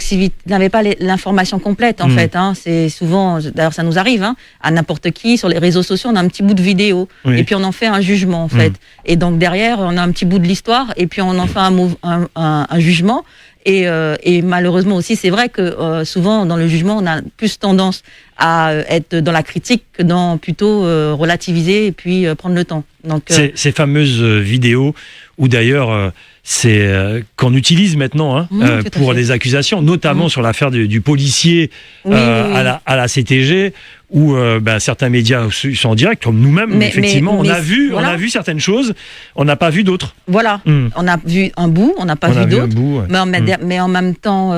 n'avaient pas l'information complète en fait. Hein. C'est souvent, d'ailleurs ça nous arrive, hein, à n'importe qui sur les réseaux sociaux, on a un petit bout de vidéo et puis on en fait un jugement en fait. Et donc derrière on a un petit bout de l'histoire et puis on en fait un jugement. Et malheureusement aussi, c'est vrai que souvent dans le jugement, on a plus tendance à être dans la critique que dans plutôt relativiser et puis prendre le temps. Donc ces fameuses vidéos où d'ailleurs qu'on utilise maintenant pour les accusations, notamment sur l'affaire du policier à la CTG, où certains médias sont en direct, comme nous-mêmes, mais effectivement, on a vu certaines choses, on n'a pas vu d'autres. Voilà, on a vu un bout, on n'a pas vu d'autres, mais en même temps,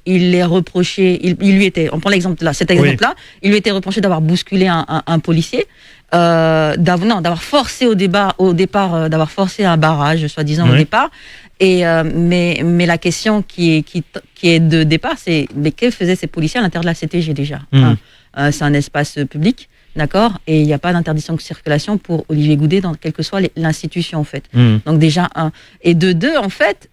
il est reproché, il lui était, on prend l'exemple là, cet exemple-là, il lui était reproché d'avoir bousculé un policier, d'avoir forcé au départ, d'avoir forcé un barrage, soi-disant au départ. Et mais la question qui est de départ, c'est mais que faisaient ces policiers à l'intérieur de la CTG déjà? C'est un espace public, d'accord, et il n'y a pas d'interdiction de circulation pour Olivier Goudet dans quelle que soit l'institution en fait. Donc déjà un, et de deux en fait,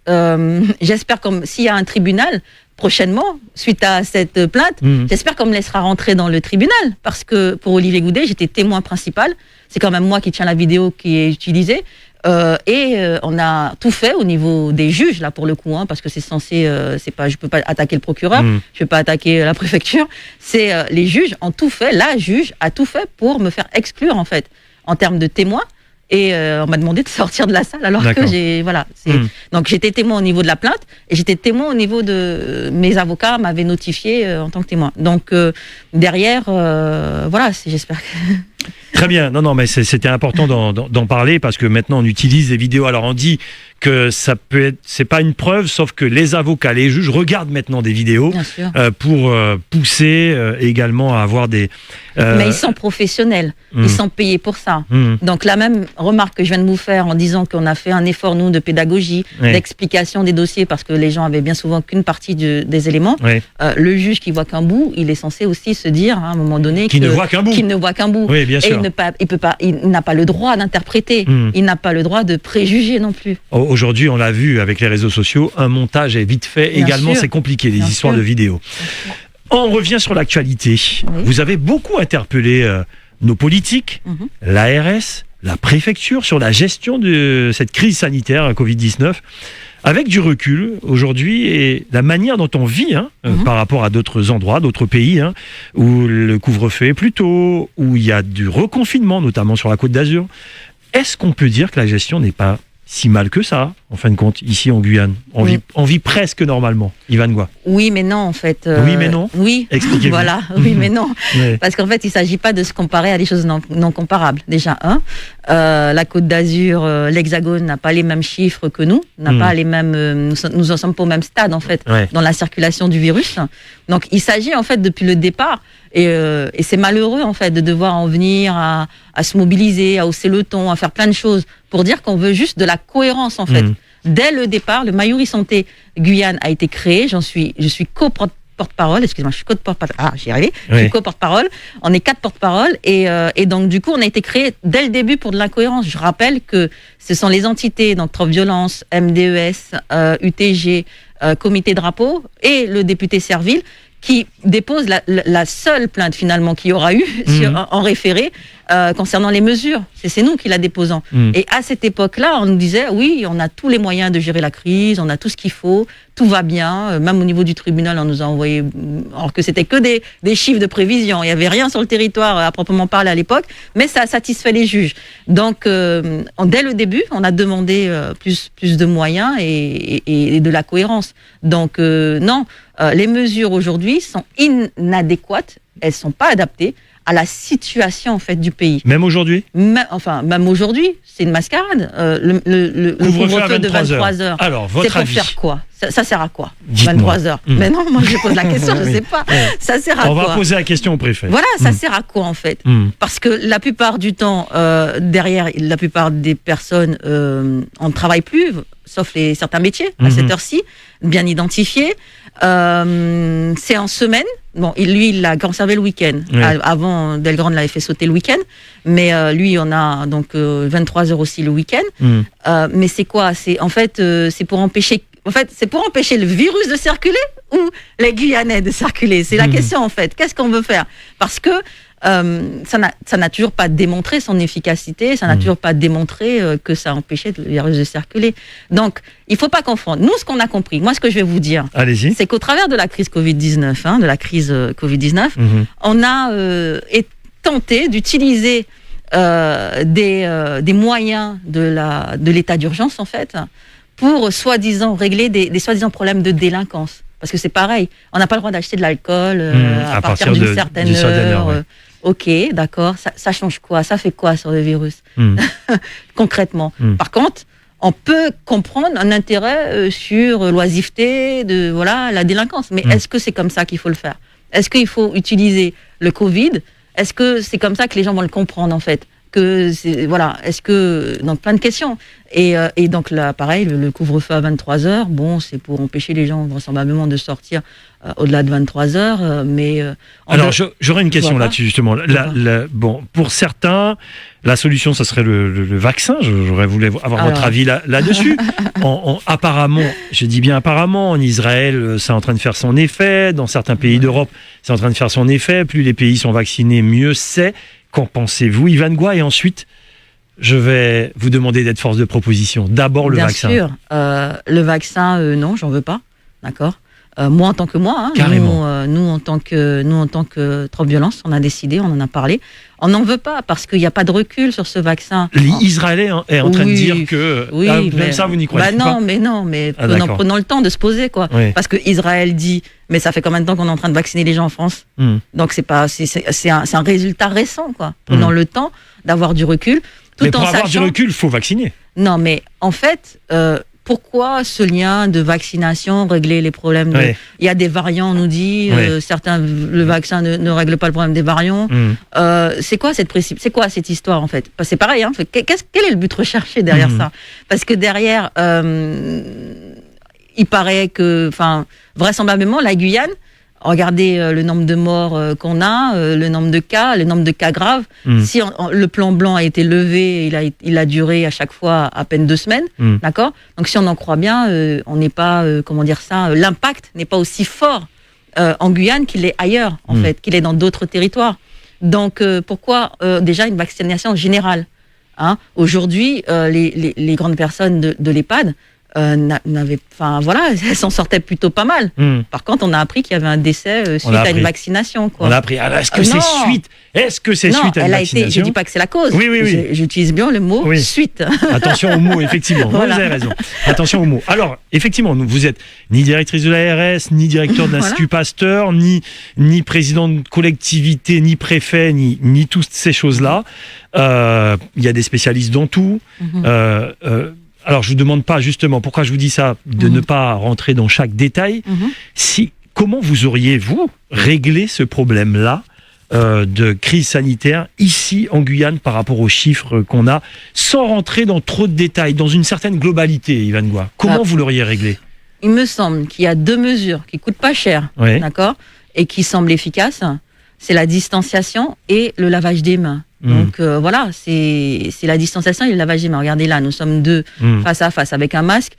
j'espère comme s'il y a un tribunal prochainement suite à cette plainte, j'espère qu'on me laissera rentrer dans le tribunal parce que pour Olivier Goudet, j'étais témoin principal. C'est quand même moi qui tiens la vidéo qui est utilisée. On a tout fait au niveau des juges là pour le coup, hein, parce que c'est censé, c'est pas, je peux pas attaquer le procureur, je peux pas attaquer la préfecture. C'est les juges ont tout fait, la juge a tout fait pour me faire exclure en fait en termes de témoin et on m'a demandé de sortir de la salle alors que donc j'étais témoin au niveau de la plainte et j'étais témoin au niveau de mes avocats m'avaient notifié en tant que témoin. Donc derrière, j'espère que... Très bien, non, mais c'était important d'en parler parce que maintenant on utilise des vidéos. Alors on dit que ça peut être, c'est pas une preuve, sauf que les avocats, les juges regardent maintenant des vidéos pour pousser également à avoir des. Mais ils sont professionnels, ils sont payés pour ça. Donc la même remarque que je viens de vous faire en disant qu'on a fait un effort nous de pédagogie, d'explication des dossiers parce que les gens avaient bien souvent qu'une partie des éléments. Le juge qui voit qu'un bout, il est censé aussi se dire à un moment donné qu'il ne voit qu'un bout. Oui, bien sûr. Et il n'a pas le droit d'interpréter, il n'a pas le droit de préjuger non plus. Aujourd'hui, on l'a vu avec les réseaux sociaux, un montage est vite fait. Bien également, c'est compliqué, les histoires de vidéos. On revient sur l'actualité. Oui. Vous avez beaucoup interpellé nos politiques, l'ARS, la préfecture, sur la gestion de cette crise sanitaire Covid-19. Avec du recul, aujourd'hui, et la manière dont on vit par rapport à d'autres endroits, d'autres pays, où le couvre-feu est plus tôt, où il y a du reconfinement, notamment sur la Côte d'Azur, est-ce qu'on peut dire que la gestion n'est pas si mal que ça, en fin de compte, ici en Guyane? On vit presque normalement. Yvan Goua. Oui, mais non, en fait. Oui, mais non. Oui, expliquez-vous. Voilà, oui, mais non. Parce qu'en fait, il ne s'agit pas de se comparer à des choses non comparables. Déjà, la Côte d'Azur, l'Hexagone n'a pas les mêmes chiffres que nous, n'a pas les mêmes. Nous en sommes pas au même stade, en fait, dans la circulation du virus. Donc, il s'agit, en fait, depuis le départ, et c'est malheureux, en fait, de devoir en venir à se mobiliser, à hausser le ton, à faire plein de choses pour dire qu'on veut juste de la cohérence, en fait. Dès le départ, le Mayuri Santé Guyane a été créé. Je suis co-porte-parole, excusez-moi, je suis co-porte-parole. Ah, j'y arrivais. Je suis co-porte-parole. On est 4 porte-parole et donc du coup, on a été créé dès le début pour de l'incohérence. Je rappelle que ce sont les entités, donc Trop Violence, MDES, UTG, Comité Drapeau et le député Serville qui dépose la seule plainte finalement qu'il y aura eu en référé concernant les mesures. C'est nous qui la déposons. Et à cette époque-là, on nous disait, oui, on a tous les moyens de gérer la crise, on a tout ce qu'il faut, tout va bien. Même au niveau du tribunal, on nous a envoyé, alors que c'était que des chiffres de prévision. Il n'y avait rien sur le territoire à proprement parler à l'époque, mais ça satisfait les juges. Donc, dès le début, on a demandé plus de moyens et de la cohérence. Donc, non, les mesures aujourd'hui sont inadéquates, elles ne sont pas adaptées à la situation en fait du pays. Même aujourd'hui ? Même aujourd'hui, c'est une mascarade. Le couvre-feu de 23 heures. Alors, votre avis ? C'est pour faire quoi ? Ça sert à quoi ? Dites-moi. 23 heures. Mais non, moi je pose la question, je ne sais pas. Ça sert à quoi ? On va poser la question au préfet. Voilà, ça sert à quoi en fait ? Parce que la plupart du temps, derrière, la plupart des personnes, on ne travaille plus, sauf certains métiers, à cette heure-ci, bien identifiés. C'est en semaine. Bon, lui, il a conservé le week-end. Avant, Delgrande l'avait fait sauter le week-end. Mais lui, on a donc 23 heures aussi le week-end. Mais c'est quoi ? C'est pour empêcher le virus de circuler ou les Guyanais de circuler ? C'est la question en fait. Qu'est-ce qu'on veut faire ? Parce que ça n'a toujours pas démontré son efficacité, ça n'a toujours pas démontré que ça empêchait le virus de circuler. Donc, il ne faut pas confondre. Nous, ce qu'on a compris, moi, ce que je vais vous dire, c'est qu'au travers de la crise Covid-19, on a tenté d'utiliser des moyens de l'état d'urgence, en fait, pour soi-disant régler des soi-disant problèmes de délinquance. Parce que c'est pareil, on n'a pas le droit d'acheter de l'alcool à partir d'une certaine heure. Ok, d'accord, ça change quoi ? Ça fait quoi sur le virus concrètement ? Par contre, on peut comprendre un intérêt sur l'oisiveté, la délinquance. Mais est-ce que c'est comme ça qu'il faut le faire ? Est-ce qu'il faut utiliser le Covid ? Est-ce que c'est comme ça que les gens vont le comprendre en fait ? Est-ce que donc plein de questions et donc là pareil le couvre-feu à 23 heures, bon c'est pour empêcher les gens vraisemblablement de sortir au-delà de 23 heures, mais alors j'aurais une question là-dessus justement. Bon, pour certains la solution ça serait le vaccin. J'aurais voulu avoir votre avis là-dessus. Apparemment, je dis bien apparemment, en Israël c'est en train de faire son effet, dans certains pays d'Europe c'est en train de faire son effet. Plus les pays sont vaccinés, mieux c'est. Qu'en pensez-vous, Yvan Goua ? Et ensuite, je vais vous demander d'être force de proposition. D'abord, le vaccin. Bien sûr. Le vaccin, non, j'en veux pas. D'accord ? Moi en tant que moi, nous en tant que Trop Violence, on a décidé, on en a parlé. On n'en veut pas parce qu'il n'y a pas de recul sur ce vaccin. L'Israël est en train de dire que même ça vous n'y croyez pas. Mais prenons le temps de se poser quoi. Oui. Parce que Israël dit, mais ça fait combien de temps qu'on est en train de vacciner les gens en France? Donc c'est un résultat récent quoi. Prenons le temps d'avoir du recul. Mais pour avoir du recul, il faut vacciner. Non, mais en fait. Pourquoi ce lien de vaccination, régler les problèmes Il y a des variants, on nous dit, certains, le vaccin ne règle pas le problème des variants. C'est quoi cette histoire en fait? C'est pareil, hein. Quel est le but recherché derrière ça? Parce que derrière, il paraît que, vraisemblablement, la Guyane, regardez le nombre de morts qu'on a, le nombre de cas graves. Si le plan blanc a été levé, il a duré à chaque fois à peine 2 semaines, d'accord? Donc si on en croit bien, on n'est pas, l'impact n'est pas aussi fort en Guyane qu'il est ailleurs, en fait, qu'il est dans d'autres territoires. Donc pourquoi déjà une vaccination générale, hein? Aujourd'hui, les grandes personnes de l'EHPAD elles s'en sortaient plutôt pas mal. Par contre, on a appris qu'il y avait un décès suite à une vaccination. Quoi. On a appris. Alors, est-ce que c'est suite à une vaccination? Je dis pas que c'est la cause. Oui. J'utilise bien le mot suite. Attention aux mots, effectivement. Voilà. Vous avez raison. Attention aux mots. Alors, effectivement, vous êtes ni directrice de l'ARS, ni directeur de l'Institut Pasteur, ni président de collectivité, ni préfet, ni toutes ces choses-là. Il y a des spécialistes dans tout. Alors, je ne vous demande pas justement pourquoi je vous dis ça, de ne pas rentrer dans chaque détail. Comment vous auriez, vous, réglé ce problème-là de crise sanitaire ici en Guyane par rapport aux chiffres qu'on a, sans rentrer dans trop de détails, dans une certaine globalité, Yvan Goua? Comment vous l'auriez réglé? Il me semble qu'il y a 2 mesures qui ne coûtent pas cher, d'accord, et qui semblent efficaces. C'est la distanciation et le lavage des mains. Donc c'est la distanciation et le lavage des mains. Regardez là, nous sommes 2 face à face avec un masque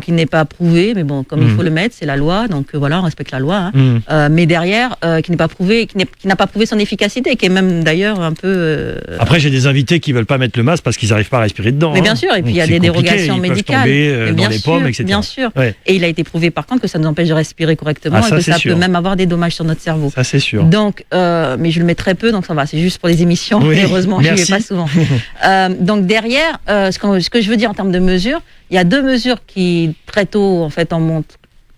qui n'est pas approuvé, mais bon, comme il faut le mettre, c'est la loi, donc on respecte la loi. Hein. Mais derrière, qui n'est pas prouvé, qui n'a pas prouvé son efficacité, qui est même d'ailleurs un peu. Après, j'ai des invités qui veulent pas mettre le masque parce qu'ils n'arrivent pas à respirer dedans. Mais bien sûr, et puis il y a des dérogations médicales. Dans les pommes, etc. Bien sûr. Ouais. Et il a été prouvé par contre que ça nous empêche de respirer correctement et que ça peut même avoir des dommages sur notre cerveau. Ça c'est sûr. Donc, mais je le mets très peu, donc ça va. C'est juste pour les émissions. Oui. Heureusement, je n'y vais pas souvent. Donc derrière, ce que je veux dire en termes de mesures, il y a 2 mesures qui très tôt en fait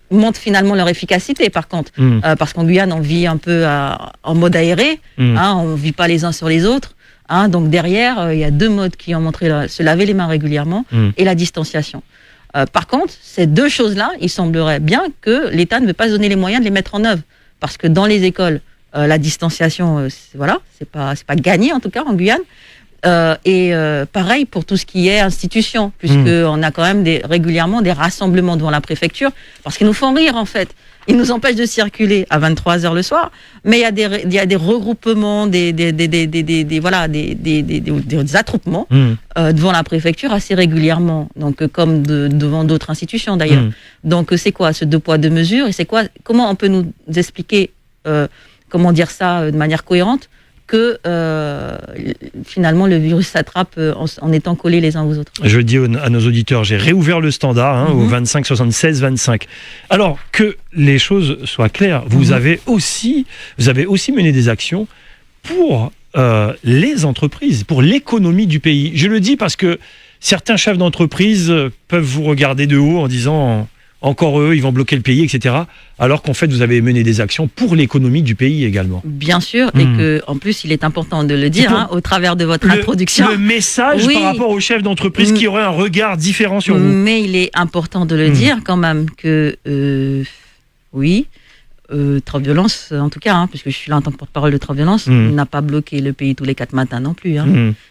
montrent finalement leur efficacité. Par contre, parce qu'en Guyane, on vit un peu en mode aéré, hein, on vit pas les uns sur les autres. Hein, donc derrière, il y a 2 modes qui ont montré se laver les mains régulièrement et la distanciation. Par contre, ces 2 choses-là, il semblerait bien que l'État ne veut pas se donner les moyens de les mettre en œuvre, parce que dans les écoles, la distanciation, c'est pas gagné en tout cas en Guyane. Pareil pour tout ce qui est institution, puisqu'on a quand même régulièrement des rassemblements devant la préfecture, parce qu'ils nous font rire en fait. Ils nous empêchent de circuler à 23h le soir, mais il y a des regroupements, des attroupements devant la préfecture assez régulièrement, donc comme devant d'autres institutions d'ailleurs. Donc c'est quoi ce 2 poids 2 mesures, et comment on peut nous expliquer comment dire ça de manière cohérente, que finalement le virus s'attrape en étant collés les uns aux autres. Je dis à nos auditeurs, j'ai réouvert le standard au 25 76 25. Alors que les choses soient claires, vous avez aussi mené des actions pour les entreprises, pour l'économie du pays. Je le dis parce que certains chefs d'entreprise peuvent vous regarder de haut en disant encore eux, ils vont bloquer le pays, etc. Alors qu'en fait, vous avez mené des actions pour l'économie du pays également. Bien sûr, et que en plus, il est important de le dire au travers de votre introduction. Le message par rapport aux chefs d'entreprise qui auraient un regard différent sur vous. Mais il est important de le dire quand même que Trop Violence, en tout cas, puisque je suis là en tant que porte-parole de Trop Violence, n'a pas bloqué le pays tous les 4 matins non plus.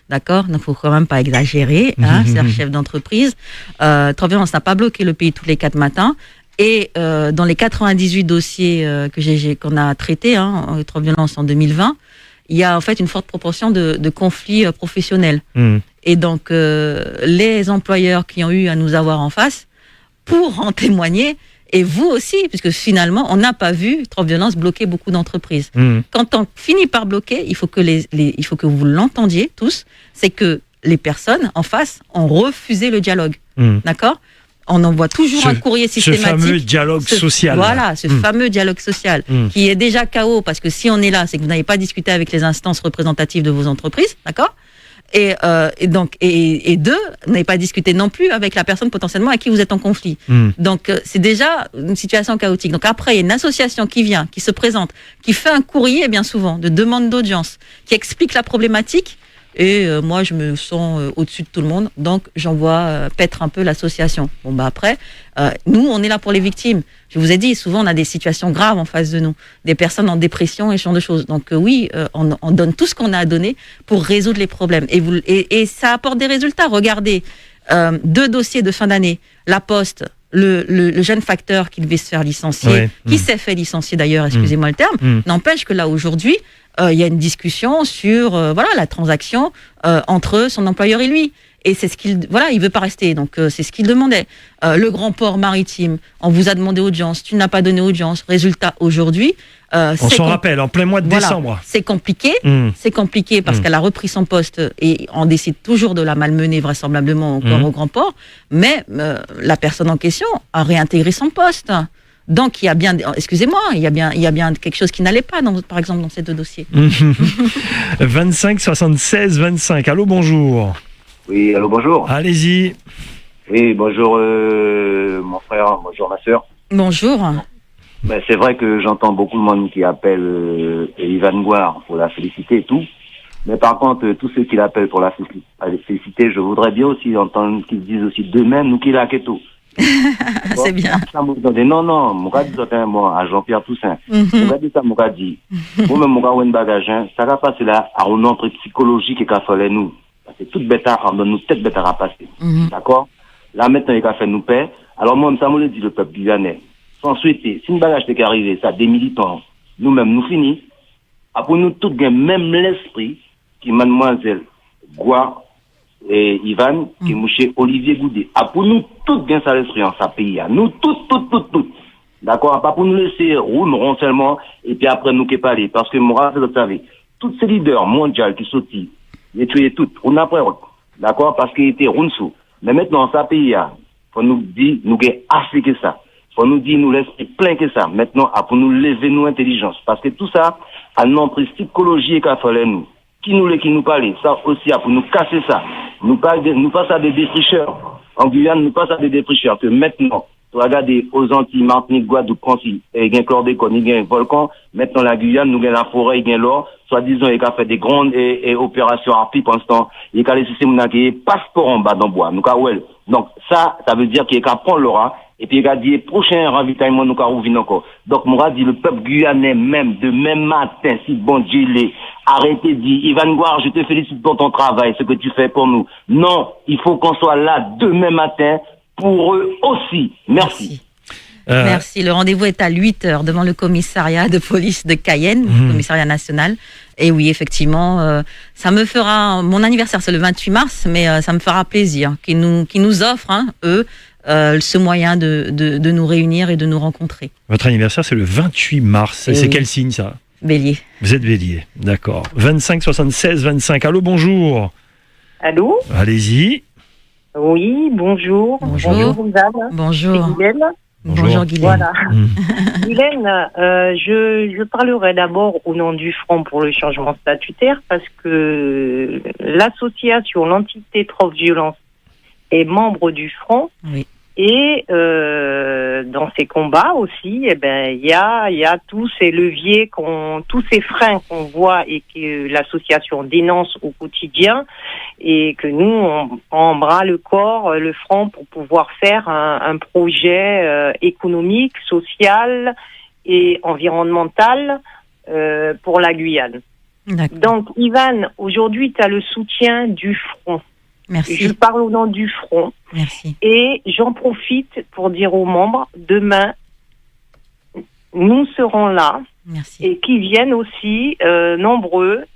D'accord? Donc, il ne faut quand même pas exagérer, c'est un chef d'entreprise. Trop Violence n'a pas bloqué le pays tous les 4 matins. Et dans les 98 dossiers qu'on a traités, Trop Violence en 2020, il y a en fait une forte proportion de conflits professionnels. Et donc, les employeurs qui ont eu à nous avoir en face, pour en témoigner, et vous aussi, puisque finalement, on n'a pas vu Trop Violence bloquer beaucoup d'entreprises. Quand on finit par bloquer, il faut que vous l'entendiez tous, c'est que les personnes en face ont refusé le dialogue. D'accord ? on envoie toujours un courrier systématique. Ce fameux dialogue social. Voilà, ce fameux dialogue social qui est déjà KO, parce que si on est là, c'est que vous n'avez pas discuté avec les instances représentatives de vos entreprises, d'accord ? Et deux, vous n'avez pas discuté non plus avec la personne potentiellement à qui vous êtes en conflit. Donc, c'est déjà une situation chaotique. Donc après, il y a une association qui vient, qui se présente, qui fait un courrier, bien souvent, de demande d'audience, qui explique la problématique. Et moi, je me sens au-dessus de tout le monde, donc j'envoie paître un peu l'association. Bon, après, nous, on est là pour les victimes. Je vous ai dit, souvent, on a des situations graves en face de nous, des personnes en dépression et ce genre de choses. Donc oui, on donne tout ce qu'on a à donner pour résoudre les problèmes. Et ça apporte des résultats. Regardez, 2 dossiers de fin d'année, La Poste, le jeune facteur qui devait se faire licencier, qui s'est fait licencier d'ailleurs, excusez-moi le terme, n'empêche que là, aujourd'hui, il y a une discussion sur la transaction entre son employeur et lui. Et c'est ce qu'il il veut pas rester, donc c'est ce qu'il demandait. Le grand port maritime, on vous a demandé audience, tu n'as pas donné audience. Résultat, aujourd'hui, on s'en rappelle, en plein mois de décembre. C'est compliqué, parce qu'elle a repris son poste et on décide toujours de la malmener vraisemblablement encore au grand port. Mais la personne en question a réintégré son poste. Donc il y a bien, excusez-moi, il y a bien quelque chose qui n'allait pas, par exemple, dans ces 2 dossiers. 25 76 25. Allô, bonjour. Oui, allô, bonjour. Allez-y. Oui, bonjour mon frère, bonjour ma sœur. Bonjour. Ben, c'est vrai que j'entends beaucoup de monde qui appelle Yvan Gouard pour la féliciter et tout. Mais par contre, tous ceux qui l'appellent pour la féliciter, je voudrais bien aussi entendre qu'ils disent aussi d'eux-mêmes, nous qui l'a tout. C'est bien. Non, mon gars dit ça, moi, à Jean-Pierre Toussaint. Mon gars dit ça, mon gars dit. Moi-même, mon gars, ou un bagage, ça va passer là à une entrée psychologique et qu'a fallu nous. Parce que toute bête à nous, tête bête à passer. D'accord? Là, maintenant, il a fait nous paix. Alors, moi, ça me dit le peuple guyanais. Sans souhaiter, si une bagage t'est arrivé, ça, des militants, nous-mêmes, nous finis. Après, nous, tous, même l'esprit, qui mademoiselle Gouard, et Yvan, qui mouché Olivier Goudet. Pour nous, tout bien ça l'esprit en sa pays. Nous, tout. D'accord? Pas pour nous laisser rouler seulement, et puis après nous qui parler. Parce que, moi, vous savez, tous ces leaders mondiaux qui sont ils tué tout, on a peur. D'accord? Parce qu'ils étaient rounsous. Mais maintenant, en sa pays, faut nous dire, nous avons assez que ça. Faut nous dire, nous l'esprit plein que ça. Maintenant, pour nous lever nos intelligences. Parce que tout ça, a notre psychologie qu'a fallu nous. Qui nous parle, ça aussi, pour nous casser ça. Nous passons à des défricheurs. En Guyane, nous passons à des défricheurs. Que maintenant, regardez aux Antilles, Martinique, Guadeloupe, Concy, il y a un chlordécone, il y a un volcan. Maintenant, la Guyane, nous avons la forêt, il y a l'or. Soi-disant, il a fait des grandes opérations à pipe en ce temps. Il a laissé mon passeport en bas dans bois. Donc, ça veut dire qu'il a prendre l'aura. Et puis, il a dit, prochain ravitaillement, nous avons vu encore. Donc, moi, dit, le peuple guyanais même, de même matin, si bon Dieu l'est, arrêtez de dire, Yvan Gouard, je te félicite pour ton travail, ce que tu fais pour nous. Non, il faut qu'on soit là demain matin pour eux aussi. Merci. Merci. Le rendez-vous est à 8h devant le commissariat de police de Cayenne, le commissariat national. Et oui, effectivement, ça me fera, mon anniversaire c'est le 28 mars, mais ça me fera plaisir qu'ils nous offrent, eux, ce moyen de nous réunir et de nous rencontrer. Votre anniversaire c'est le 28 mars. Et c'est quel signe ça? Bélier. Vous êtes Bélier, d'accord. 25 76 25. Allô, bonjour. Allô? Allez-y. Oui, bonjour. Bonjour. Bonjour. C'est Guylaine. Bonjour Guylaine. Voilà. Guylaine, je parlerai d'abord au nom du Front pour le changement statutaire parce que l'association, l'entité Trop Violence est membre du Front. Oui. Et dans ces combats aussi, il y a tous ces leviers, tous ces freins qu'on voit et que l'association dénonce au quotidien, et que nous on embrasse le corps, le front pour pouvoir faire un projet économique, social et environnemental pour la Guyane. D'accord. Donc Yvan, aujourd'hui tu as le soutien du Front. Merci. Je parle au nom du Front. Merci. Et j'en profite pour dire aux membres, demain, nous serons là. Merci. Et qui viennent aussi, nombreux,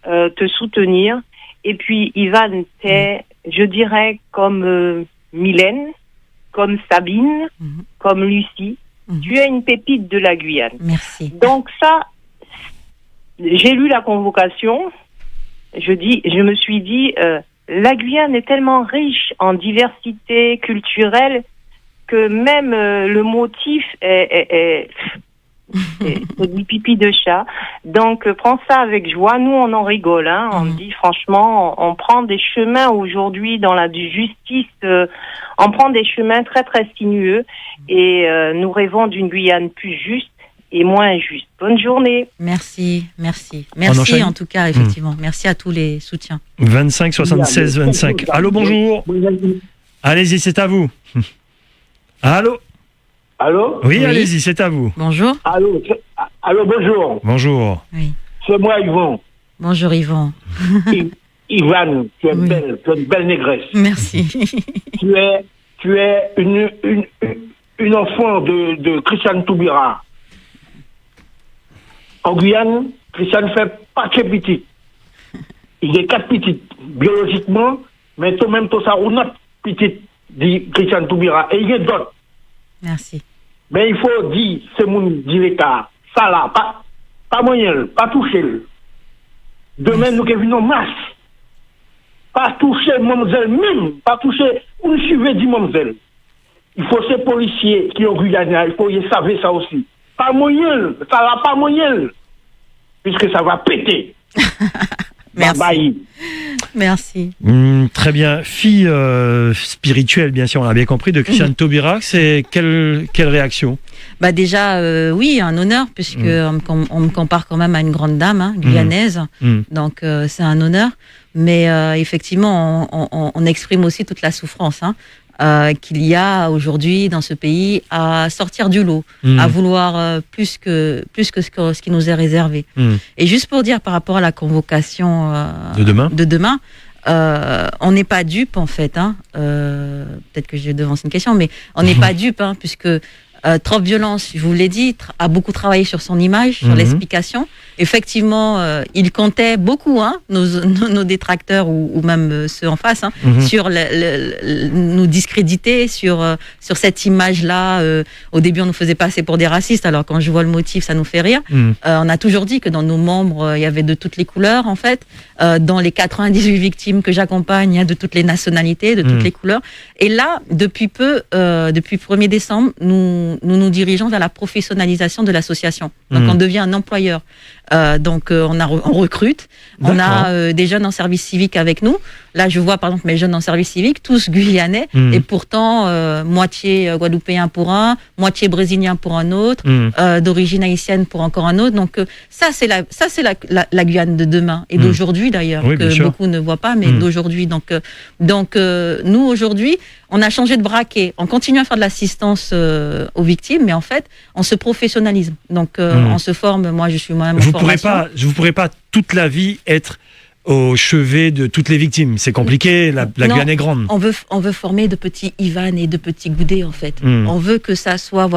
te soutenir. Et puis, Yvan, t'es, je dirais, comme Mylène, comme Sabine, comme Lucie. Tu es une pépite de la Guyane. Merci. Donc ça, j'ai lu la convocation. Je me suis dit... la Guyane est tellement riche en diversité culturelle que même le motif est du pipi de chat. Donc, prends ça avec joie. Nous, on en rigole. Hein. On dit, franchement, on prend des chemins aujourd'hui dans la justice. On prend des chemins très, très sinueux. Et nous rêvons d'une Guyane plus juste et moins injuste. Bonne journée. Merci en tout cas, effectivement. Merci à tous les soutiens. 25 76 25. Allô, bonjour. Allez-y, c'est à vous. Allô. Allô? Oui, allez-y, c'est à vous. Bonjour. Allô, bonjour. Bonjour. Oui. C'est moi, Yvon. Bonjour, Yvon. Yvan, tu es belle, tu es une belle négresse. Merci. Tu es une enfant de Christiane Toubira. En Guyane, Christiane fait pas que petit. Il est 4 petites, biologiquement, mais toi-même, toi, ça roule notre petite, dit Christiane Toubira. Et il y a d'autres. Merci. Mais il faut dire, c'est mon dit l'État, ça là, pas moyen, pas toucher. Demain, nous qui venons en masse. Pas toucher mademoiselle même, pas toucher, ou nous suivez dit mademoiselle. Il faut ces policiers qui ont Guyane, il faut y savoir ça aussi. Pas moyen, ça là, pas moyen. Puisque ça va péter. Merci. Bye bye. Merci. Très bien. Fille spirituelle, bien sûr, on a bien compris, de Christiane Taubira, c'est quelle réaction? Bah déjà, oui, un honneur, puisque on me compare quand même à une grande dame, hein, guyanaise. Donc, c'est un honneur. Mais effectivement, on exprime aussi toute la souffrance qu'il y a aujourd'hui dans ce pays à sortir du lot, à vouloir plus que ce qui nous est réservé. Et juste pour dire par rapport à la convocation de demain, on n'est pas dupe en fait. Peut-être que je devance une question, mais on n'est pas dupe puisque Trop Violence, je vous l'ai dit, a beaucoup travaillé sur son image, sur l'explication. Effectivement, il comptait beaucoup, nos détracteurs ou même ceux en face, sur nous discréditer sur cette image-là. Au début, on nous faisait passer pour des racistes. Alors quand je vois le motif, ça nous fait rire. On a toujours dit que dans nos membres, il y avait de toutes les couleurs, en fait. Dans les 98 victimes que j'accompagne, il y a de toutes les nationalités, de toutes les couleurs. Et là, depuis peu, depuis 1er décembre, nous dirigeons vers la professionnalisation de l'association. Donc, on devient un employeur. On recrute. On a des jeunes en service civique avec nous. Là, je vois, par exemple, mes jeunes en service civique, tous guyanais, et pourtant, moitié guadeloupéen pour un, moitié brésilien pour un autre, d'origine haïtienne pour encore un autre. Donc, ça, c'est la Guyane de demain, et d'aujourd'hui, d'ailleurs, que beaucoup ne voient pas, mais d'aujourd'hui. Donc, nous, aujourd'hui, on a changé de braquet. On continue à faire de l'assistance aux victimes, mais en fait, on se professionnalise. Donc, on se forme. Moi, je suis moi-même en formation. Vous ne pourrez pas toute la vie être au chevet de toutes les victimes. C'est compliqué, la Guyane est grande. On veut former de petits Ivan et de petits Goudé, en fait. On veut que ça soit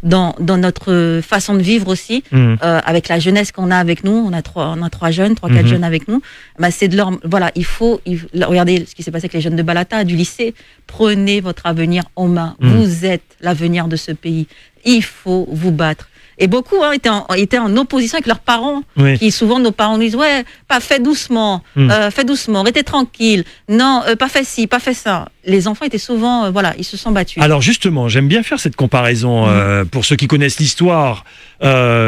dans notre façon de vivre aussi, avec la jeunesse qu'on a avec nous. On a 3 jeunes, 4 jeunes avec nous. Bah, c'est de leur... Voilà, regardez ce qui s'est passé avec les jeunes de Balata, du lycée. Prenez votre avenir en main. Vous êtes l'avenir de ce pays. Il faut vous battre. Et beaucoup étaient en opposition avec leurs parents, qui souvent nos parents nous disent fais doucement, restez tranquille, non, pas fait ci, pas fait ça. Les enfants étaient souvent, ils se sont battus. Alors justement, j'aime bien faire cette comparaison pour ceux qui connaissent l'histoire.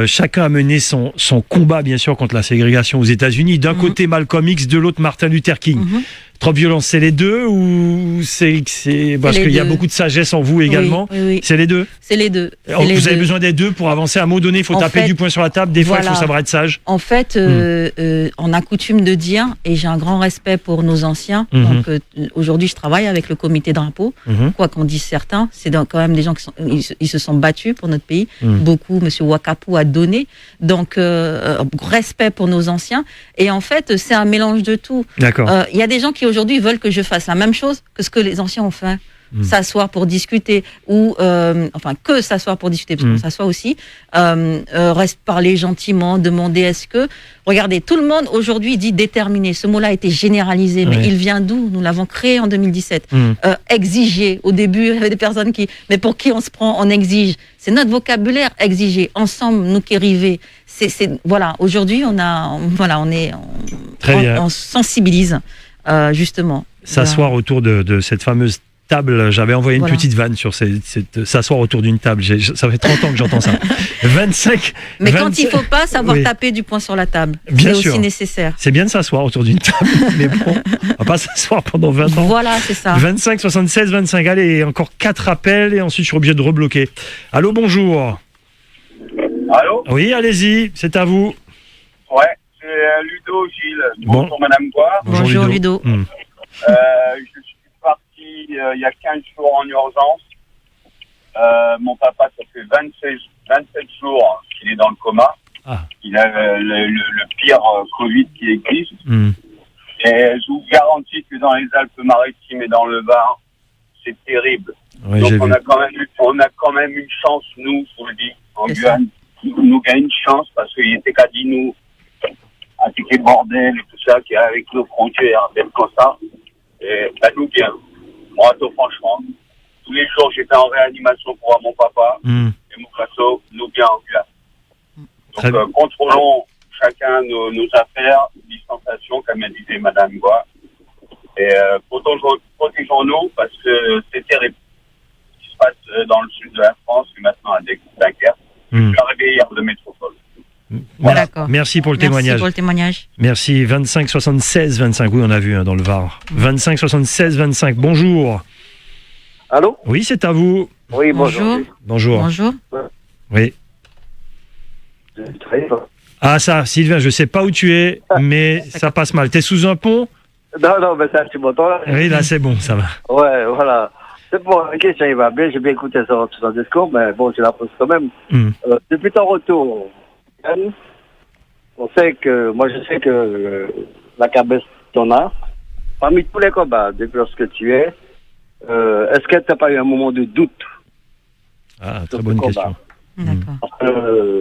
Chacun a mené son combat, bien sûr, contre la ségrégation aux États-Unis. D'un côté Malcolm X, de l'autre Martin Luther King. Trop Violence, c'est les deux ou c'est parce qu'il y a beaucoup de sagesse en vous également. Oui. C'est les deux. C'est les deux. Vous avez besoin des deux pour avancer. À un moment donné, il faut taper du poing sur la table. Des fois, il faut savoir être sage. En fait, on a coutume de dire, et j'ai un grand respect pour nos anciens. Donc aujourd'hui, je travaille avec le comité d'impôt. Quoi qu'on dise certains, c'est quand même des gens ils se sont battus pour notre pays. Beaucoup, Monsieur Wakapou a donné. Donc respect pour nos anciens. Et en fait, c'est un mélange de tout. D'accord. Il y a des gens qui aujourd'hui veulent que je fasse la même chose que ce que les anciens ont fait. S'asseoir pour discuter ou que s'asseoir pour discuter parce qu'on s'assoit aussi, reste parler gentiment, demander est-ce que, regardez, tout le monde aujourd'hui dit déterminer, ce mot-là a été généralisé, mais il vient d'où? Nous l'avons créé en 2017. Exiger, au début il y avait des personnes mais pour qui on se prend, on exige, c'est notre vocabulaire, exiger, ensemble nous qui rivés, aujourd'hui on sensibilise justement. S'asseoir autour de cette fameuse table. J'avais envoyé une petite vanne sur s'asseoir autour d'une table. Ça fait 30 ans que j'entends ça. 25. Mais quand il ne faut pas savoir taper du poing sur la table, bien c'est sûr. aussi nécessaire. C'est bien de s'asseoir autour d'une table, mais bon, on va pas s'asseoir pendant 20 ans. Voilà, c'est ça. 25 76 25. Allez, encore 4 appels et ensuite je suis obligé de rebloquer. Allô, bonjour. Allô ? Oui, allez-y, c'est à vous. Ouais, c'est Ludo, Gilles. Bonjour, Madame Bois. Bonjour, Ludo. Je suis parti il y a 15 jours en urgence. Mon papa, ça fait 27 jours qu'il est dans le coma. Ah. Il a le pire Covid qui existe. Et je vous garantis que dans les Alpes-Maritimes et dans le Var, c'est terrible. Oui, donc on a quand même une chance, nous, je vous le dis, en Guyane. Nous gagne une chance parce qu'il était qu'à dire nous, avec les bordels et tout ça, qui est avec nos frontières, d'être comme ça. Et nous bien. Moi, franchement, tous les jours, j'étais en réanimation pour voir mon papa. Et mon façon, nous bien en Guyane. Donc, contrôlons chacun nos affaires, distanciation, comme elle disait Madame Bois. Et protégeons-nous parce que c'est terrible ce qui se passe dans le sud de la France et maintenant à Dunkerque. Je suis arrivé hier de métropole. Voilà. Merci pour le témoignage. Merci. 25 76 25. Oui, on a vu dans le Var. 25 76 25. Bonjour. Allô ? Oui, c'est à vous. Oui, bonjour. Bonjour. Bonjour. Oui. Ah ça, Sylvain, je sais pas où tu es, mais ça passe mal. T'es sous un pont ? Non, mais ça, tu m'entends là ? Oui, là, c'est bon, ça va. Ouais, voilà. C'est bon, la question, il va bien. J'ai bien écouté son discours, mais bon, je la pose quand même. Depuis ton retour, je sais que la cabesse t'en a. Parmi tous les combats, depuis lorsque tu es, est-ce que tu n'as pas eu un moment de doute? Ah, très bonne question. D'accord.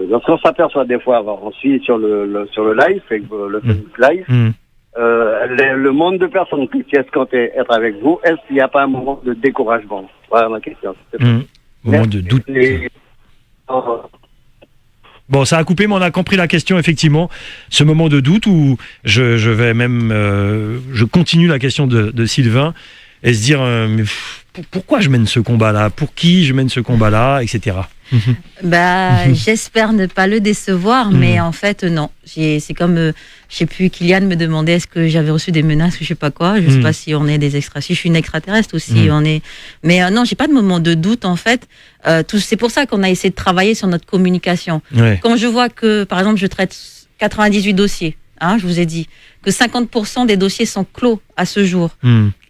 Lorsqu'on s'aperçoit des fois, on suit sur le live, le Facebook live, le monde de personnes qui escomptent être avec vous, est-ce qu'il n'y a pas un moment de découragement? Voilà ma question. Moment de doute. Bon, ça a coupé, mais on a compris la question, effectivement. Ce moment de doute où je vais même... je continue la question de Sylvain et se dire mais pourquoi je mène ce combat-là? Pour qui je mène ce combat-là? Etc. J'espère ne pas le décevoir, mais en fait, non. C'est comme, je sais plus, Kylian me demandait est-ce que j'avais reçu des menaces ou je sais pas quoi. Je sais pas si on est des si je suis une extraterrestre aussi. Mais non, j'ai pas de moment de doute, en fait. C'est pour ça qu'on a essayé de travailler sur notre communication. Ouais. Quand je vois que, par exemple, je traite 98 dossiers, je vous ai dit, que 50% des dossiers sont clos à ce jour.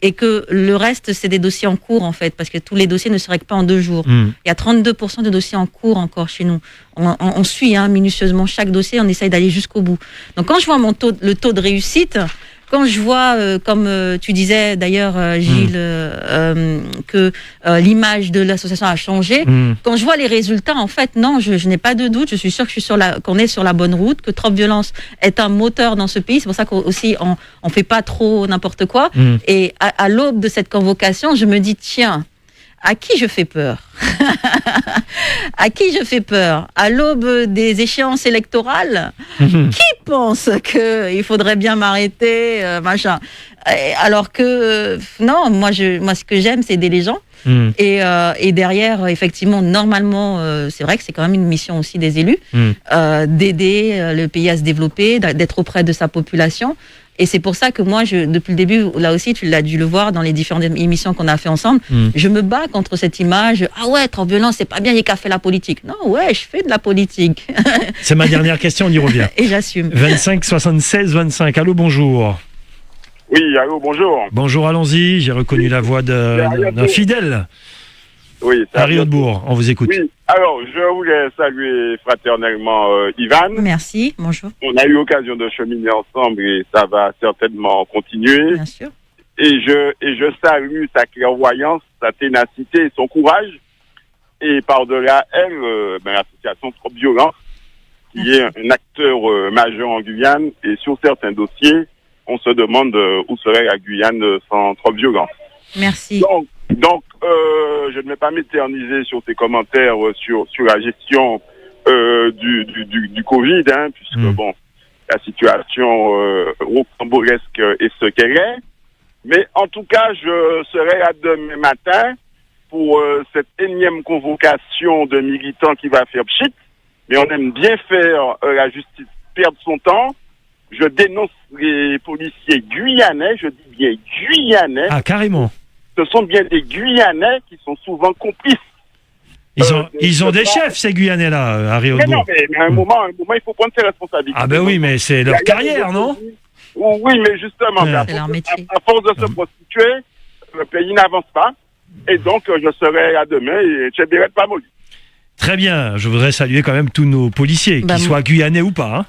Et que le reste, c'est des dossiers en cours, en fait, parce que tous les dossiers ne se règlent pas en 2 jours. Il y a 32% de dossiers en cours encore chez nous. On suit minutieusement chaque dossier, on essaye d'aller jusqu'au bout. Donc, quand je vois le taux de réussite, quand je vois, comme tu disais d'ailleurs, Gilles, que l'image de l'association a changé, quand je vois les résultats, en fait, non, je n'ai pas de doute. Je suis sûre que qu'on est sur la bonne route, que Trop Violence est un moteur dans ce pays. C'est pour ça qu'aussi on fait pas trop n'importe quoi. Et à l'aube de cette convocation, je me dis tiens, à qui je fais peur? À qui je fais peur? À l'aube des échéances électorales? Qui pense qu'il faudrait bien m'arrêter, machin? Alors que non, moi ce que j'aime, c'est aider les gens. Et derrière, effectivement, normalement, c'est vrai que c'est quand même une mission aussi des élus, d'aider le pays à se développer, d'être auprès de sa population. Et c'est pour ça que moi, depuis le début, là aussi, tu l'as dû le voir dans les différentes émissions qu'on a fait ensemble, je me bats contre cette image. Ah ouais, Trop Violence, c'est pas bien, il n'y a qu'à faire la politique. Non, ouais, je fais de la politique. C'est ma dernière question, on y revient. Et j'assume. 25 76 25. Allô, bonjour. Oui, allô, bonjour. Bonjour, allons-y. J'ai reconnu la voix d'un fidèle. Oui, c'est Harry Hautebourg, on vous écoute. Oui, alors je voulais saluer fraternellement Ivan. Merci, bonjour. On a eu l'occasion de cheminer ensemble et ça va certainement continuer. Bien sûr. Et je salue sa clairvoyance, sa ténacité et son courage. Et par-delà elle, l'association Trop Violence, qui est un acteur majeur en Guyane. Et sur certains dossiers, on se demande où serait la Guyane sans Trop Violence. Merci. Donc, je ne vais pas m'éterniser sur tes commentaires sur la gestion du Covid, puisque bon, la situation rocambolesque est ce qu'elle est. Mais en tout cas, je serai là demain matin pour cette énième convocation de militants qui va faire pchit. Mais on aime bien faire la justice perdre son temps. Je dénonce les policiers guyanais, je dis bien guyanais. Ah, carrément. Ce sont bien des Guyanais qui sont souvent complices. Ils ont des chefs, ces Guyanais-là, à Riaudebourg. Non, mais à un moment, il faut prendre ses responsabilités. Ah ben oui, mais c'est leur carrière, non? Oui, mais justement, à force de se prostituer, le pays n'avance pas. Et donc, je serai là demain et je ne pas molli. Très bien, je voudrais saluer quand même tous nos policiers, qu'ils soient guyanais ou pas.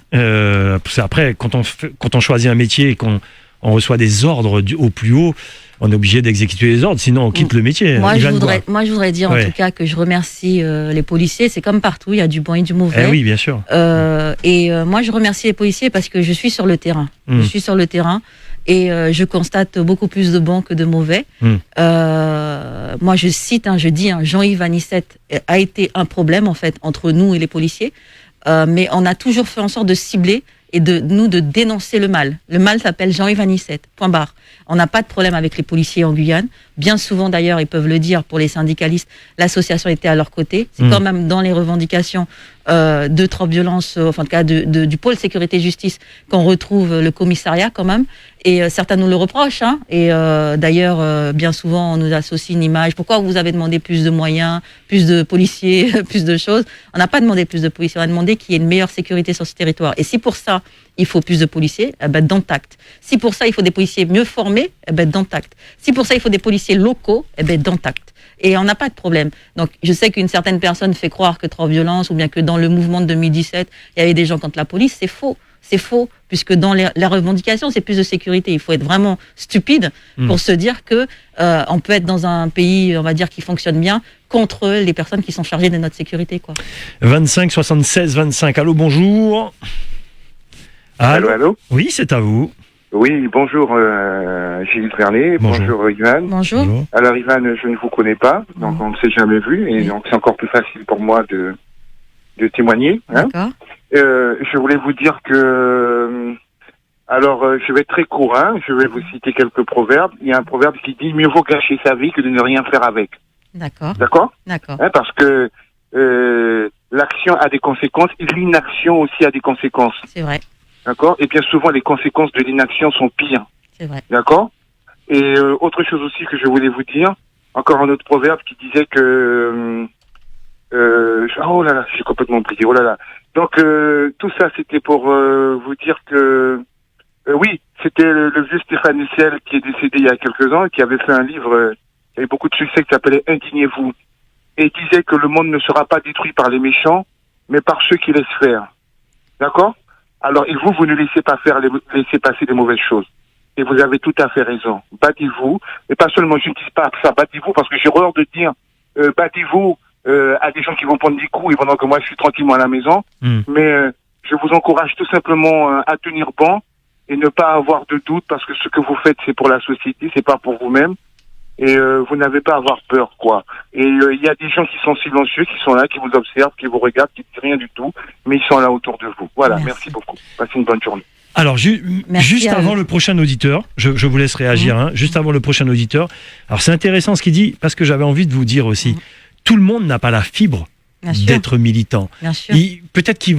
Après, quand on choisit un métier et qu'on reçoit des ordres au plus haut, on est obligé d'exécuter les ordres, sinon on quitte le métier. Moi, je voudrais dire en tout cas que je remercie les policiers. C'est comme partout, il y a du bon et du mauvais. Oui, bien sûr. Moi, je remercie les policiers parce que je suis sur le terrain. Je suis sur le terrain et je constate beaucoup plus de bons que de mauvais. Moi, je dis, Jean-Yves Anicette a été un problème en fait entre nous et les policiers, mais on a toujours fait en sorte de cibler et de dénoncer le mal. Le mal s'appelle Jean-Yves Anicette, point barre. On n'a pas de problème avec les policiers en Guyane. Bien souvent, d'ailleurs, ils peuvent le dire, pour les syndicalistes, l'association était à leur côté. C'est quand même dans les revendications de trop violence, enfin, en tout cas, du pôle sécurité-justice, qu'on retrouve le commissariat, quand même. Et certains nous le reprochent. Et d'ailleurs, bien souvent, on nous associe une image. Pourquoi vous avez demandé plus de moyens, plus de policiers, plus de choses? On n'a pas demandé plus de policiers. On a demandé qu'il y ait une meilleure sécurité sur ce territoire. Et si pour ça, il faut plus de policiers, dans Tact. Si pour ça, il faut des policiers mieux formés, dans Tact. Si pour ça, il faut des policiers locaux, dans Tact. Et on n'a pas de problème. Donc, je sais qu'une certaine personne fait croire que trop violence, ou bien que dans le mouvement de 2017, il y avait des gens contre la police. C'est faux. C'est faux, puisque dans la revendication, c'est plus de sécurité. Il faut être vraiment stupide pour se dire que on peut être dans un pays, on va dire, qui fonctionne bien, contre les personnes qui sont chargées de notre sécurité, quoi. 25 76 25. Allô, bonjour. Allô. Oui, c'est à vous. Oui, bonjour Gilles Vernet, bonjour Ivan. Bonjour. Alors Ivan, je ne vous connais pas, donc on ne s'est jamais vu, et donc c'est encore plus facile pour moi de témoigner. D'accord. Je voulais vous dire que, je vais être très court, je vais vous citer quelques proverbes. Il y a un proverbe qui dit « Mieux vaut gâcher sa vie que de ne rien faire avec ». D'accord. D'accord. D'accord. Parce que l'action a des conséquences, et l'inaction aussi a des conséquences. C'est vrai. D'accord. Et bien souvent, les conséquences de l'inaction sont pires. C'est vrai. D'accord. Et autre chose aussi que je voulais vous dire, encore un autre proverbe qui disait que... oh là là, j'ai complètement oublié. Oh là là. Donc, tout ça, c'était pour vous dire que... oui, c'était le vieux Stéphane Hessel qui est décédé il y a quelques ans et qui avait fait un livre qui avait beaucoup de succès qui s'appelait « Indignez-vous ». Et il disait que le monde ne sera pas détruit par les méchants, mais par ceux qui laissent faire. D'accord. Alors, vous ne laissez pas faire, laissez passer des mauvaises choses. Et vous avez tout à fait raison. Battez-vous. Et pas seulement, je ne dis pas ça, battez-vous, parce que j'ai horreur de dire, battez-vous à des gens qui vont prendre des coups et pendant que moi je suis tranquillement à la maison. Mais je vous encourage tout simplement à tenir bon et ne pas avoir de doute, parce que ce que vous faites, c'est pour la société, c'est pas pour vous-même. Et vous n'avez pas à avoir peur, quoi. Et il y a des gens qui sont silencieux, qui sont là, qui vous observent, qui vous regardent, qui ne disent rien du tout, mais ils sont là autour de vous. Voilà, merci beaucoup. Passez une bonne journée. Alors, juste avant le prochain auditeur, je vous laisse réagir, juste avant le prochain auditeur. Alors, c'est intéressant ce qu'il dit, parce que j'avais envie de vous dire aussi, tout le monde n'a pas la fibre d'être militant. Peut-être qu'il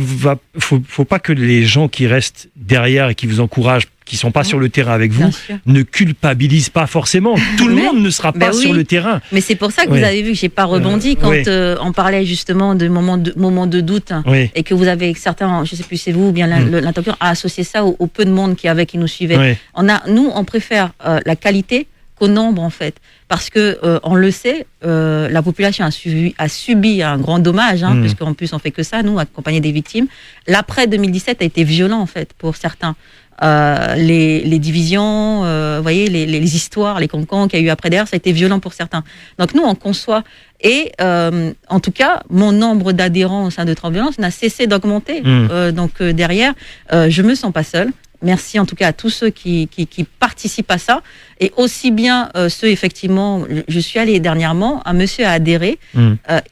faut pas que les gens qui restent derrière et qui vous encouragent, qui sont pas sur le terrain avec vous, ne culpabilisent pas forcément. Tout le monde ne sera pas sur le terrain. Mais c'est pour ça que vous avez vu que j'ai pas rebondi quand on parlait justement de moments de doute et que vous avez certains, je sais plus c'est vous ou bien l'interlocuteur a associé ça au peu de monde qui nous suivait. Nous on préfère la qualité qu'au nombre en fait, parce que on le sait, la population a subi un grand dommage, puisqu'en plus on fait que ça, nous, accompagner des victimes. L'après 2017 a été violent en fait pour certains. Les divisions, vous voyez, les histoires, les cancans qu'il y a eu après derrière, ça a été violent pour certains. Donc nous, on conçoit. Et en tout cas, mon nombre d'adhérents au sein de Trop Violence n'a cessé d'augmenter. Donc derrière, je me sens pas seule. Merci en tout cas à tous ceux qui participent à ça. Et aussi bien ceux, effectivement, je suis allée dernièrement, un monsieur a adhéré,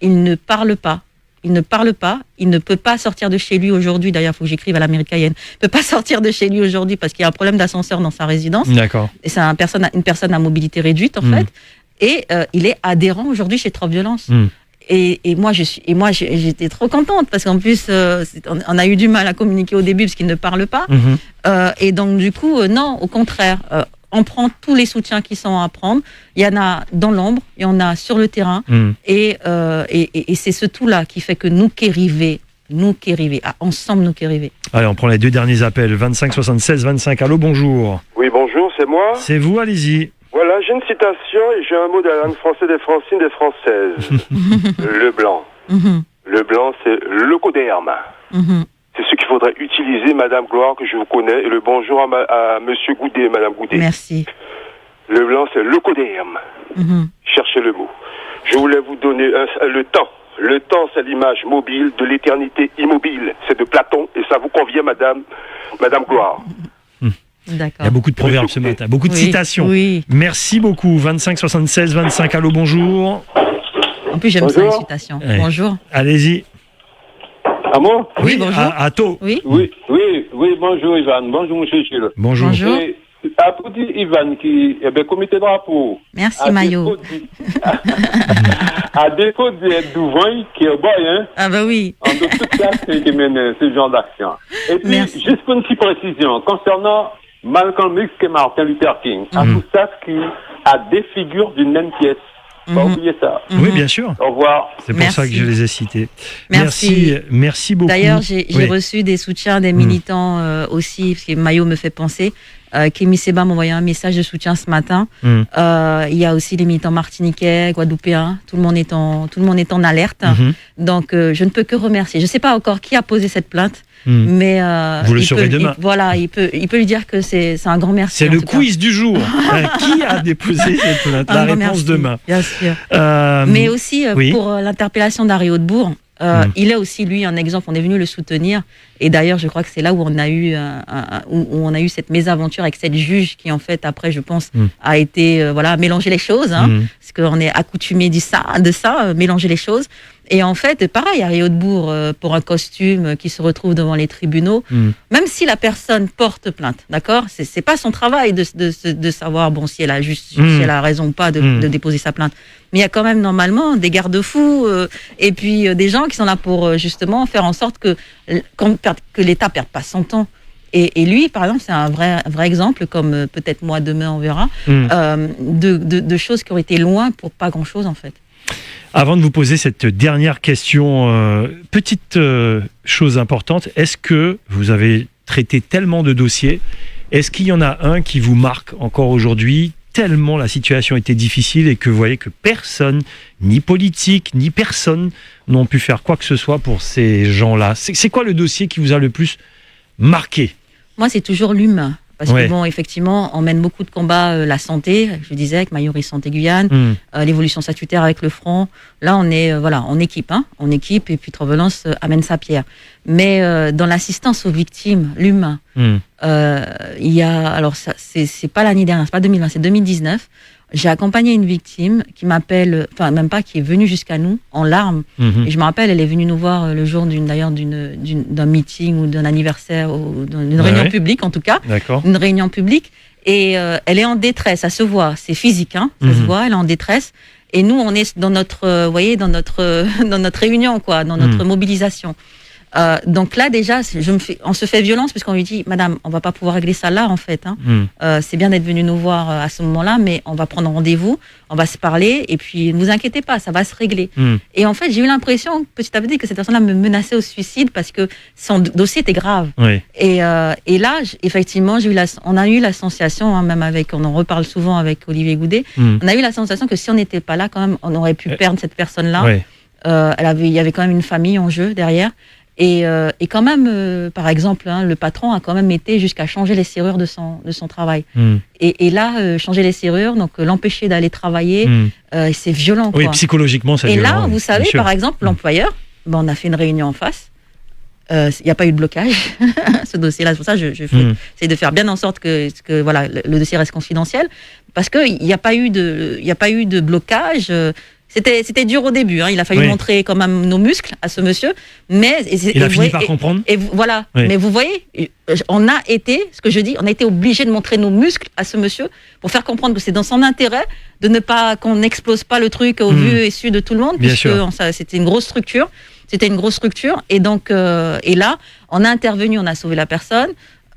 il ne parle pas. il ne parle pas, il ne peut pas sortir de chez lui aujourd'hui. D'ailleurs, il faut que j'écrive à l'américaine. Il ne peut pas sortir de chez lui aujourd'hui parce qu'il y a un problème d'ascenseur dans sa résidence. D'accord. Et c'est une personne à mobilité réduite, en fait. Et il est adhérent aujourd'hui chez Trop Violence. Et moi, j'étais trop contente parce qu'en plus, on a eu du mal à communiquer au début parce qu'il ne parle pas. Et donc, du coup, non, au contraire, on prend tous les soutiens qui sont à prendre. Il y en a dans l'ombre, il y en a sur le terrain. Et c'est ce tout-là qui fait que nous qui arrivons, ensemble nous qui arrivons. Allez, on prend les deux derniers appels. 25 76 25. Allô, bonjour. Oui, bonjour, c'est moi. C'est vous, allez-y. Voilà, j'ai une citation et j'ai un mot de la langue française des Francines des Françaises. Le blanc. Le blanc, c'est l'eucoderme. C'est ce qu'il faudrait utiliser, Madame Gloire, que je vous connais, et le bonjour à Monsieur Goudet, Madame Goudet. Merci. Le blanc, c'est l'eucoderme. Cherchez le mot. Je voulais vous donner le temps. Le temps, c'est l'image mobile de l'éternité immobile. C'est de Platon, et ça vous convient, Madame Gloire. D'accord. Il y a beaucoup de proverbes ce matin, beaucoup de citations. Oui. Merci beaucoup. 25 76 25. Allô, bonjour. En plus, j'aime ça, les citations. Ouais. Bonjour. Allez-y. À moi? Oui, bonjour. À Tau. Oui, bonjour Ivan. Bonjour, monsieur Gilles. Bonjour. Et à pour dire Ivan qui comité drapeau. Merci Mayo. À défaut de Douvain qui est boy, hein. Ah bah oui. En de toute classe qui mène ce genre d'action. Et puis, juste pour une petite précision, concernant Malcolm X et Martin Luther King, à tout ça qui a des figures d'une même pièce. Pas oublier ça. Oui, bien sûr. Au revoir. C'est pour ça que je les ai cités. Merci beaucoup. D'ailleurs, j'ai reçu des soutiens des militants aussi, parce que Mayo me fait penser. Kémy Seba m'a envoyé un message de soutien ce matin. Il y a aussi les militants martiniquais, guadeloupéens. Tout le monde est en alerte. Donc, je ne peux que remercier. Je ne sais pas encore qui a posé cette plainte. Mais vous le saurez demain. Il peut lui dire que c'est un grand merci. C'est le quiz du jour. Qui a déposé cette plainte? La réponse demain. Bien sûr. Mais aussi pour l'interpellation d'Harry Hautebourg. Il est aussi lui un exemple. On est venu le soutenir et d'ailleurs je crois que c'est là où on a eu où on a eu cette mésaventure avec cette juge qui en fait après je pense a été mélanger les choses parce qu'on est accoutumé de ça mélanger les choses. Et en fait, pareil, Harry Hautebourg, pour un costume qui se retrouve devant les tribunaux, même si la personne porte plainte, d'accord, c'est pas son travail de savoir si elle a raison ou pas de déposer sa plainte. Mais il y a quand même normalement des garde-fous et puis des gens qui sont là pour justement faire en sorte que l'État perde pas son temps. Et lui, par exemple, c'est un vrai exemple, comme peut-être moi demain on verra, de choses qui ont été loin pour pas grand-chose en fait. Avant de vous poser cette dernière question, petite chose importante, est-ce que vous avez traité tellement de dossiers, est-ce qu'il y en a un qui vous marque encore aujourd'hui, tellement la situation était difficile et que vous voyez que personne, ni politique, ni personne, n'ont pu faire quoi que ce soit pour ces gens-là? C'est quoi le dossier qui vous a le plus marqué? Moi, c'est toujours l'humain. Parce que effectivement, on mène beaucoup de combats, la santé, je disais, avec Mayoris Santé Guyane, l'évolution statutaire avec le Front. Là, on est, en équipe, en équipe, et puis Trop Violence amène sa pierre. Mais dans l'assistance aux victimes, l'humain, il y a, alors ça, c'est pas l'année dernière, c'est pas 2020, c'est 2019. J'ai accompagné une victime qui m'appelle, enfin même pas, qui est venue jusqu'à nous en larmes. Et je me rappelle, elle est venue nous voir le jour d'un meeting ou d'un anniversaire ou d'une réunion publique en tout cas. D'accord. Une réunion publique. Et elle est en détresse, ça se voit, c'est physique, ça se voit, elle est en détresse. Et nous, on est dans notre, dans notre réunion, quoi, dans notre mobilisation. Donc là déjà, on se fait violence puisqu'on lui dit, Madame, on va pas pouvoir régler ça là en fait. C'est bien d'être venu nous voir à ce moment-là, mais on va prendre rendez-vous, on va se parler et puis ne vous inquiétez pas, ça va se régler. Et en fait, j'ai eu l'impression petit à petit que cette personne-là me menaçait au suicide parce que son dossier était grave. Oui. Et là, effectivement, on a eu la sensation, même on en reparle souvent avec Olivier Goudet, on a eu la sensation que si on n'était pas là, quand même, on aurait pu perdre cette personne-là. Oui. Il y avait quand même une famille en jeu derrière. Et quand même, par exemple, le patron a quand même été jusqu'à changer les serrures de son travail. Et là, changer les serrures, donc l'empêcher d'aller travailler, c'est violent. Oui, psychologiquement, c'est violent. Et là, vous savez, par exemple, l'employeur, on a fait une réunion en face. Il n'y a pas eu de blocage, ce dossier-là. C'est pour ça que j'essaie de faire bien en sorte que le dossier reste confidentiel, parce qu'il n'y a pas eu de blocage. C'était dur au début. Il a fallu montrer quand même nos muscles à ce monsieur. Mais il a fini par comprendre. Et voilà. Oui. Mais vous voyez, on a été obligé de montrer nos muscles à ce monsieur pour faire comprendre que c'est dans son intérêt de ne pas qu'on n'explose pas le truc au vu et su de tout le monde, puisque c'était une grosse structure. Et donc et là, on a intervenu, on a sauvé la personne.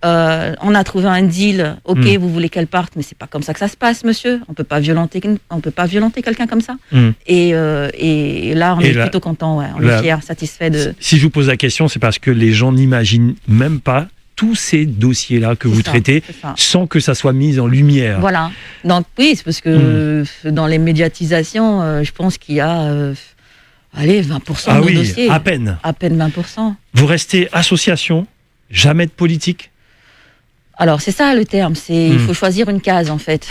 On a trouvé un deal. Ok, vous voulez qu'elle parte, mais c'est pas comme ça que ça se passe, monsieur. On peut pas violenter quelqu'un comme ça. Et là, on est plutôt content. On est fiers, satisfaits de. Si je vous pose la question, c'est parce que les gens n'imaginent même pas tous ces dossiers-là que vous traitez sans que ça soit mis en lumière. Voilà. Donc oui, c'est parce que dans les médiatisations, je pense qu'il y a 20% de dossiers. À peine. À peine 20%. Vous restez association, jamais de politique? Alors, c'est ça le terme, il faut choisir une case en fait.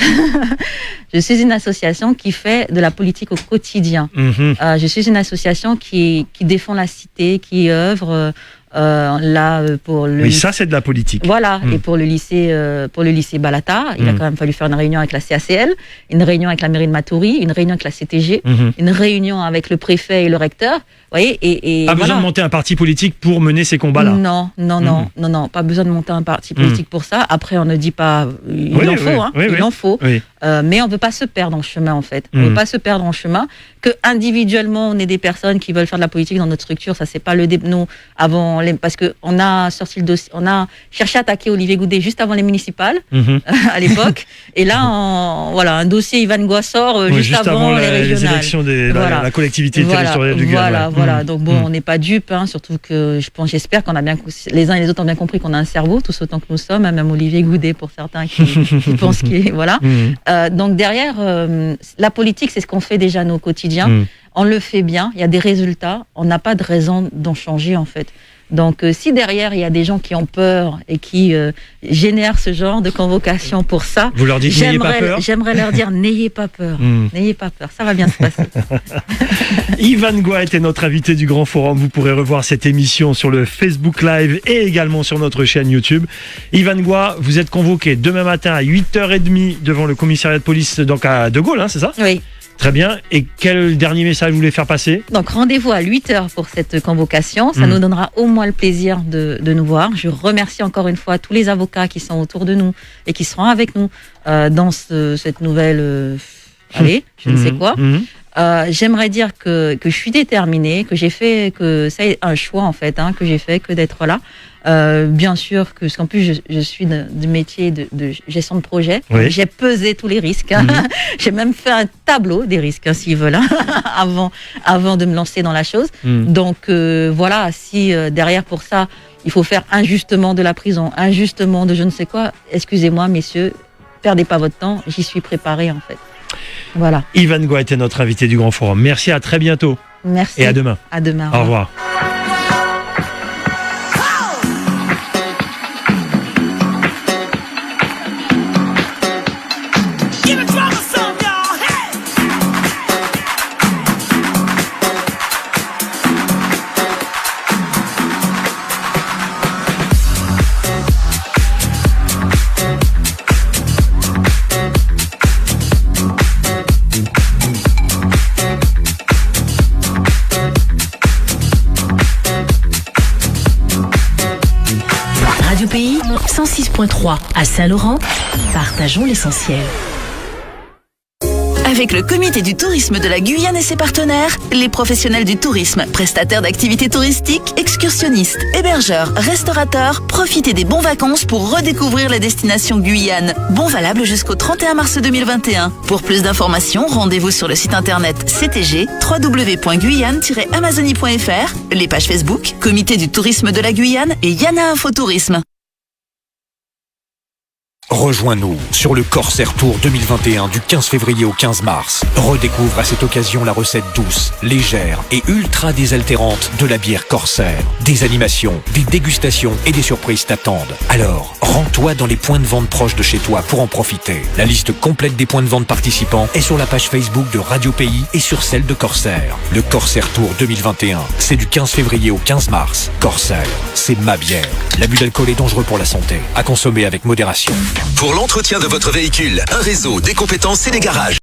Je suis une association qui fait de la politique au quotidien. Je suis une association qui défend la cité, qui œuvre là pour le... Oui, ça c'est de la politique. Voilà, et pour le lycée Balata, il a quand même fallu faire une réunion avec la CACL, une réunion avec la mairie de Matoury, une réunion avec la CTG, une réunion avec le préfet et le recteur. Vous voyez, pas besoin de monter un parti politique pour mener ces combats-là. Non, pas besoin de monter un parti politique pour ça. Après, on ne dit pas, il en faut. Mais on ne peut pas se perdre en chemin, en fait. On ne peut pas se perdre en chemin. Que individuellement, on ait des personnes qui veulent faire de la politique dans notre structure, ça, c'est pas le débat. Nous, parce qu'on a sorti le dossier, on a cherché à attaquer Olivier Goudet juste avant les municipales, à l'époque. Et là, un dossier Yvan Goua sort juste avant les régionales. Les élections de la collectivité territoriale du Guyane. Voilà, donc bon, on n'est pas dupes, surtout que j'espère qu'on a bien, les uns et les autres ont bien compris qu'on a un cerveau, tous autant que nous sommes, même Olivier Goudet pour certains qui pensent qu'il est, voilà. Donc derrière, la politique, c'est ce qu'on fait déjà nous au quotidien. On le fait bien, il y a des résultats, on n'a pas de raison d'en changer en fait. Donc si derrière il y a des gens qui ont peur et qui génèrent ce genre de convocation pour ça, vous leur dites n'ayez pas peur. J'aimerais leur dire n'ayez pas peur, n'ayez pas peur, ça va bien se passer. Yvan Goua était notre invité du Grand Forum. Vous pourrez revoir cette émission sur le Facebook Live et également sur notre chaîne YouTube. Yvan Goua, vous êtes convoqué demain matin à 8h30 devant le commissariat de police donc à De Gaulle, c'est ça? Oui. Très bien. Et quel dernier message vous voulez faire passer? Donc rendez-vous à 8h pour cette convocation. Ça nous donnera au moins le plaisir de nous voir. Je remercie encore une fois tous les avocats qui sont autour de nous et qui seront avec nous dans cette nouvelle... je ne sais quoi. J'aimerais dire que je suis déterminée, que c'est un choix en fait, que j'ai fait, que d'être là. Bien sûr parce qu'en plus je suis du métier de gestion de projet. J'ai pesé tous les risques. J'ai même fait un tableau des risques s'ils veulent avant de me lancer dans la chose. Donc voilà, si derrière pour ça il faut faire injustement de la prison, injustement de je ne sais quoi, excusez-moi messieurs, perdez pas votre temps, j'y suis préparée en fait. Voilà. Yvan Goua était notre invité du Grand Forum. Merci, à très bientôt. Merci. Et à demain. À demain. Au revoir. Pays 106.3 à Saint-Laurent, partageons l'essentiel. Avec le comité du tourisme de la Guyane et ses partenaires, les professionnels du tourisme, prestataires d'activités touristiques, excursionnistes, hébergeurs, restaurateurs, profitez des bons vacances pour redécouvrir la destination Guyane. Bon valable jusqu'au 31 mars 2021. Pour plus d'informations, rendez-vous sur le site internet CTG, www.guyane-amazonie.fr, les pages Facebook, comité du tourisme de la Guyane et Yana Info Tourisme. Rejoins-nous sur le Corsair Tour 2021 du 15 février au 15 mars. Redécouvre à cette occasion la recette douce, légère et ultra désaltérante de la bière Corsair. Des animations, des dégustations et des surprises t'attendent. Alors, rends-toi dans les points de vente proches de chez toi pour en profiter. La liste complète des points de vente participants est sur la page Facebook de Radio Pays et sur celle de Corsair. Le Corsair Tour 2021, c'est du 15 février au 15 mars. Corsair, c'est ma bière. L'abus d'alcool est dangereux pour la santé. À consommer avec modération. Pour l'entretien de votre véhicule, un réseau, des compétences et des garages.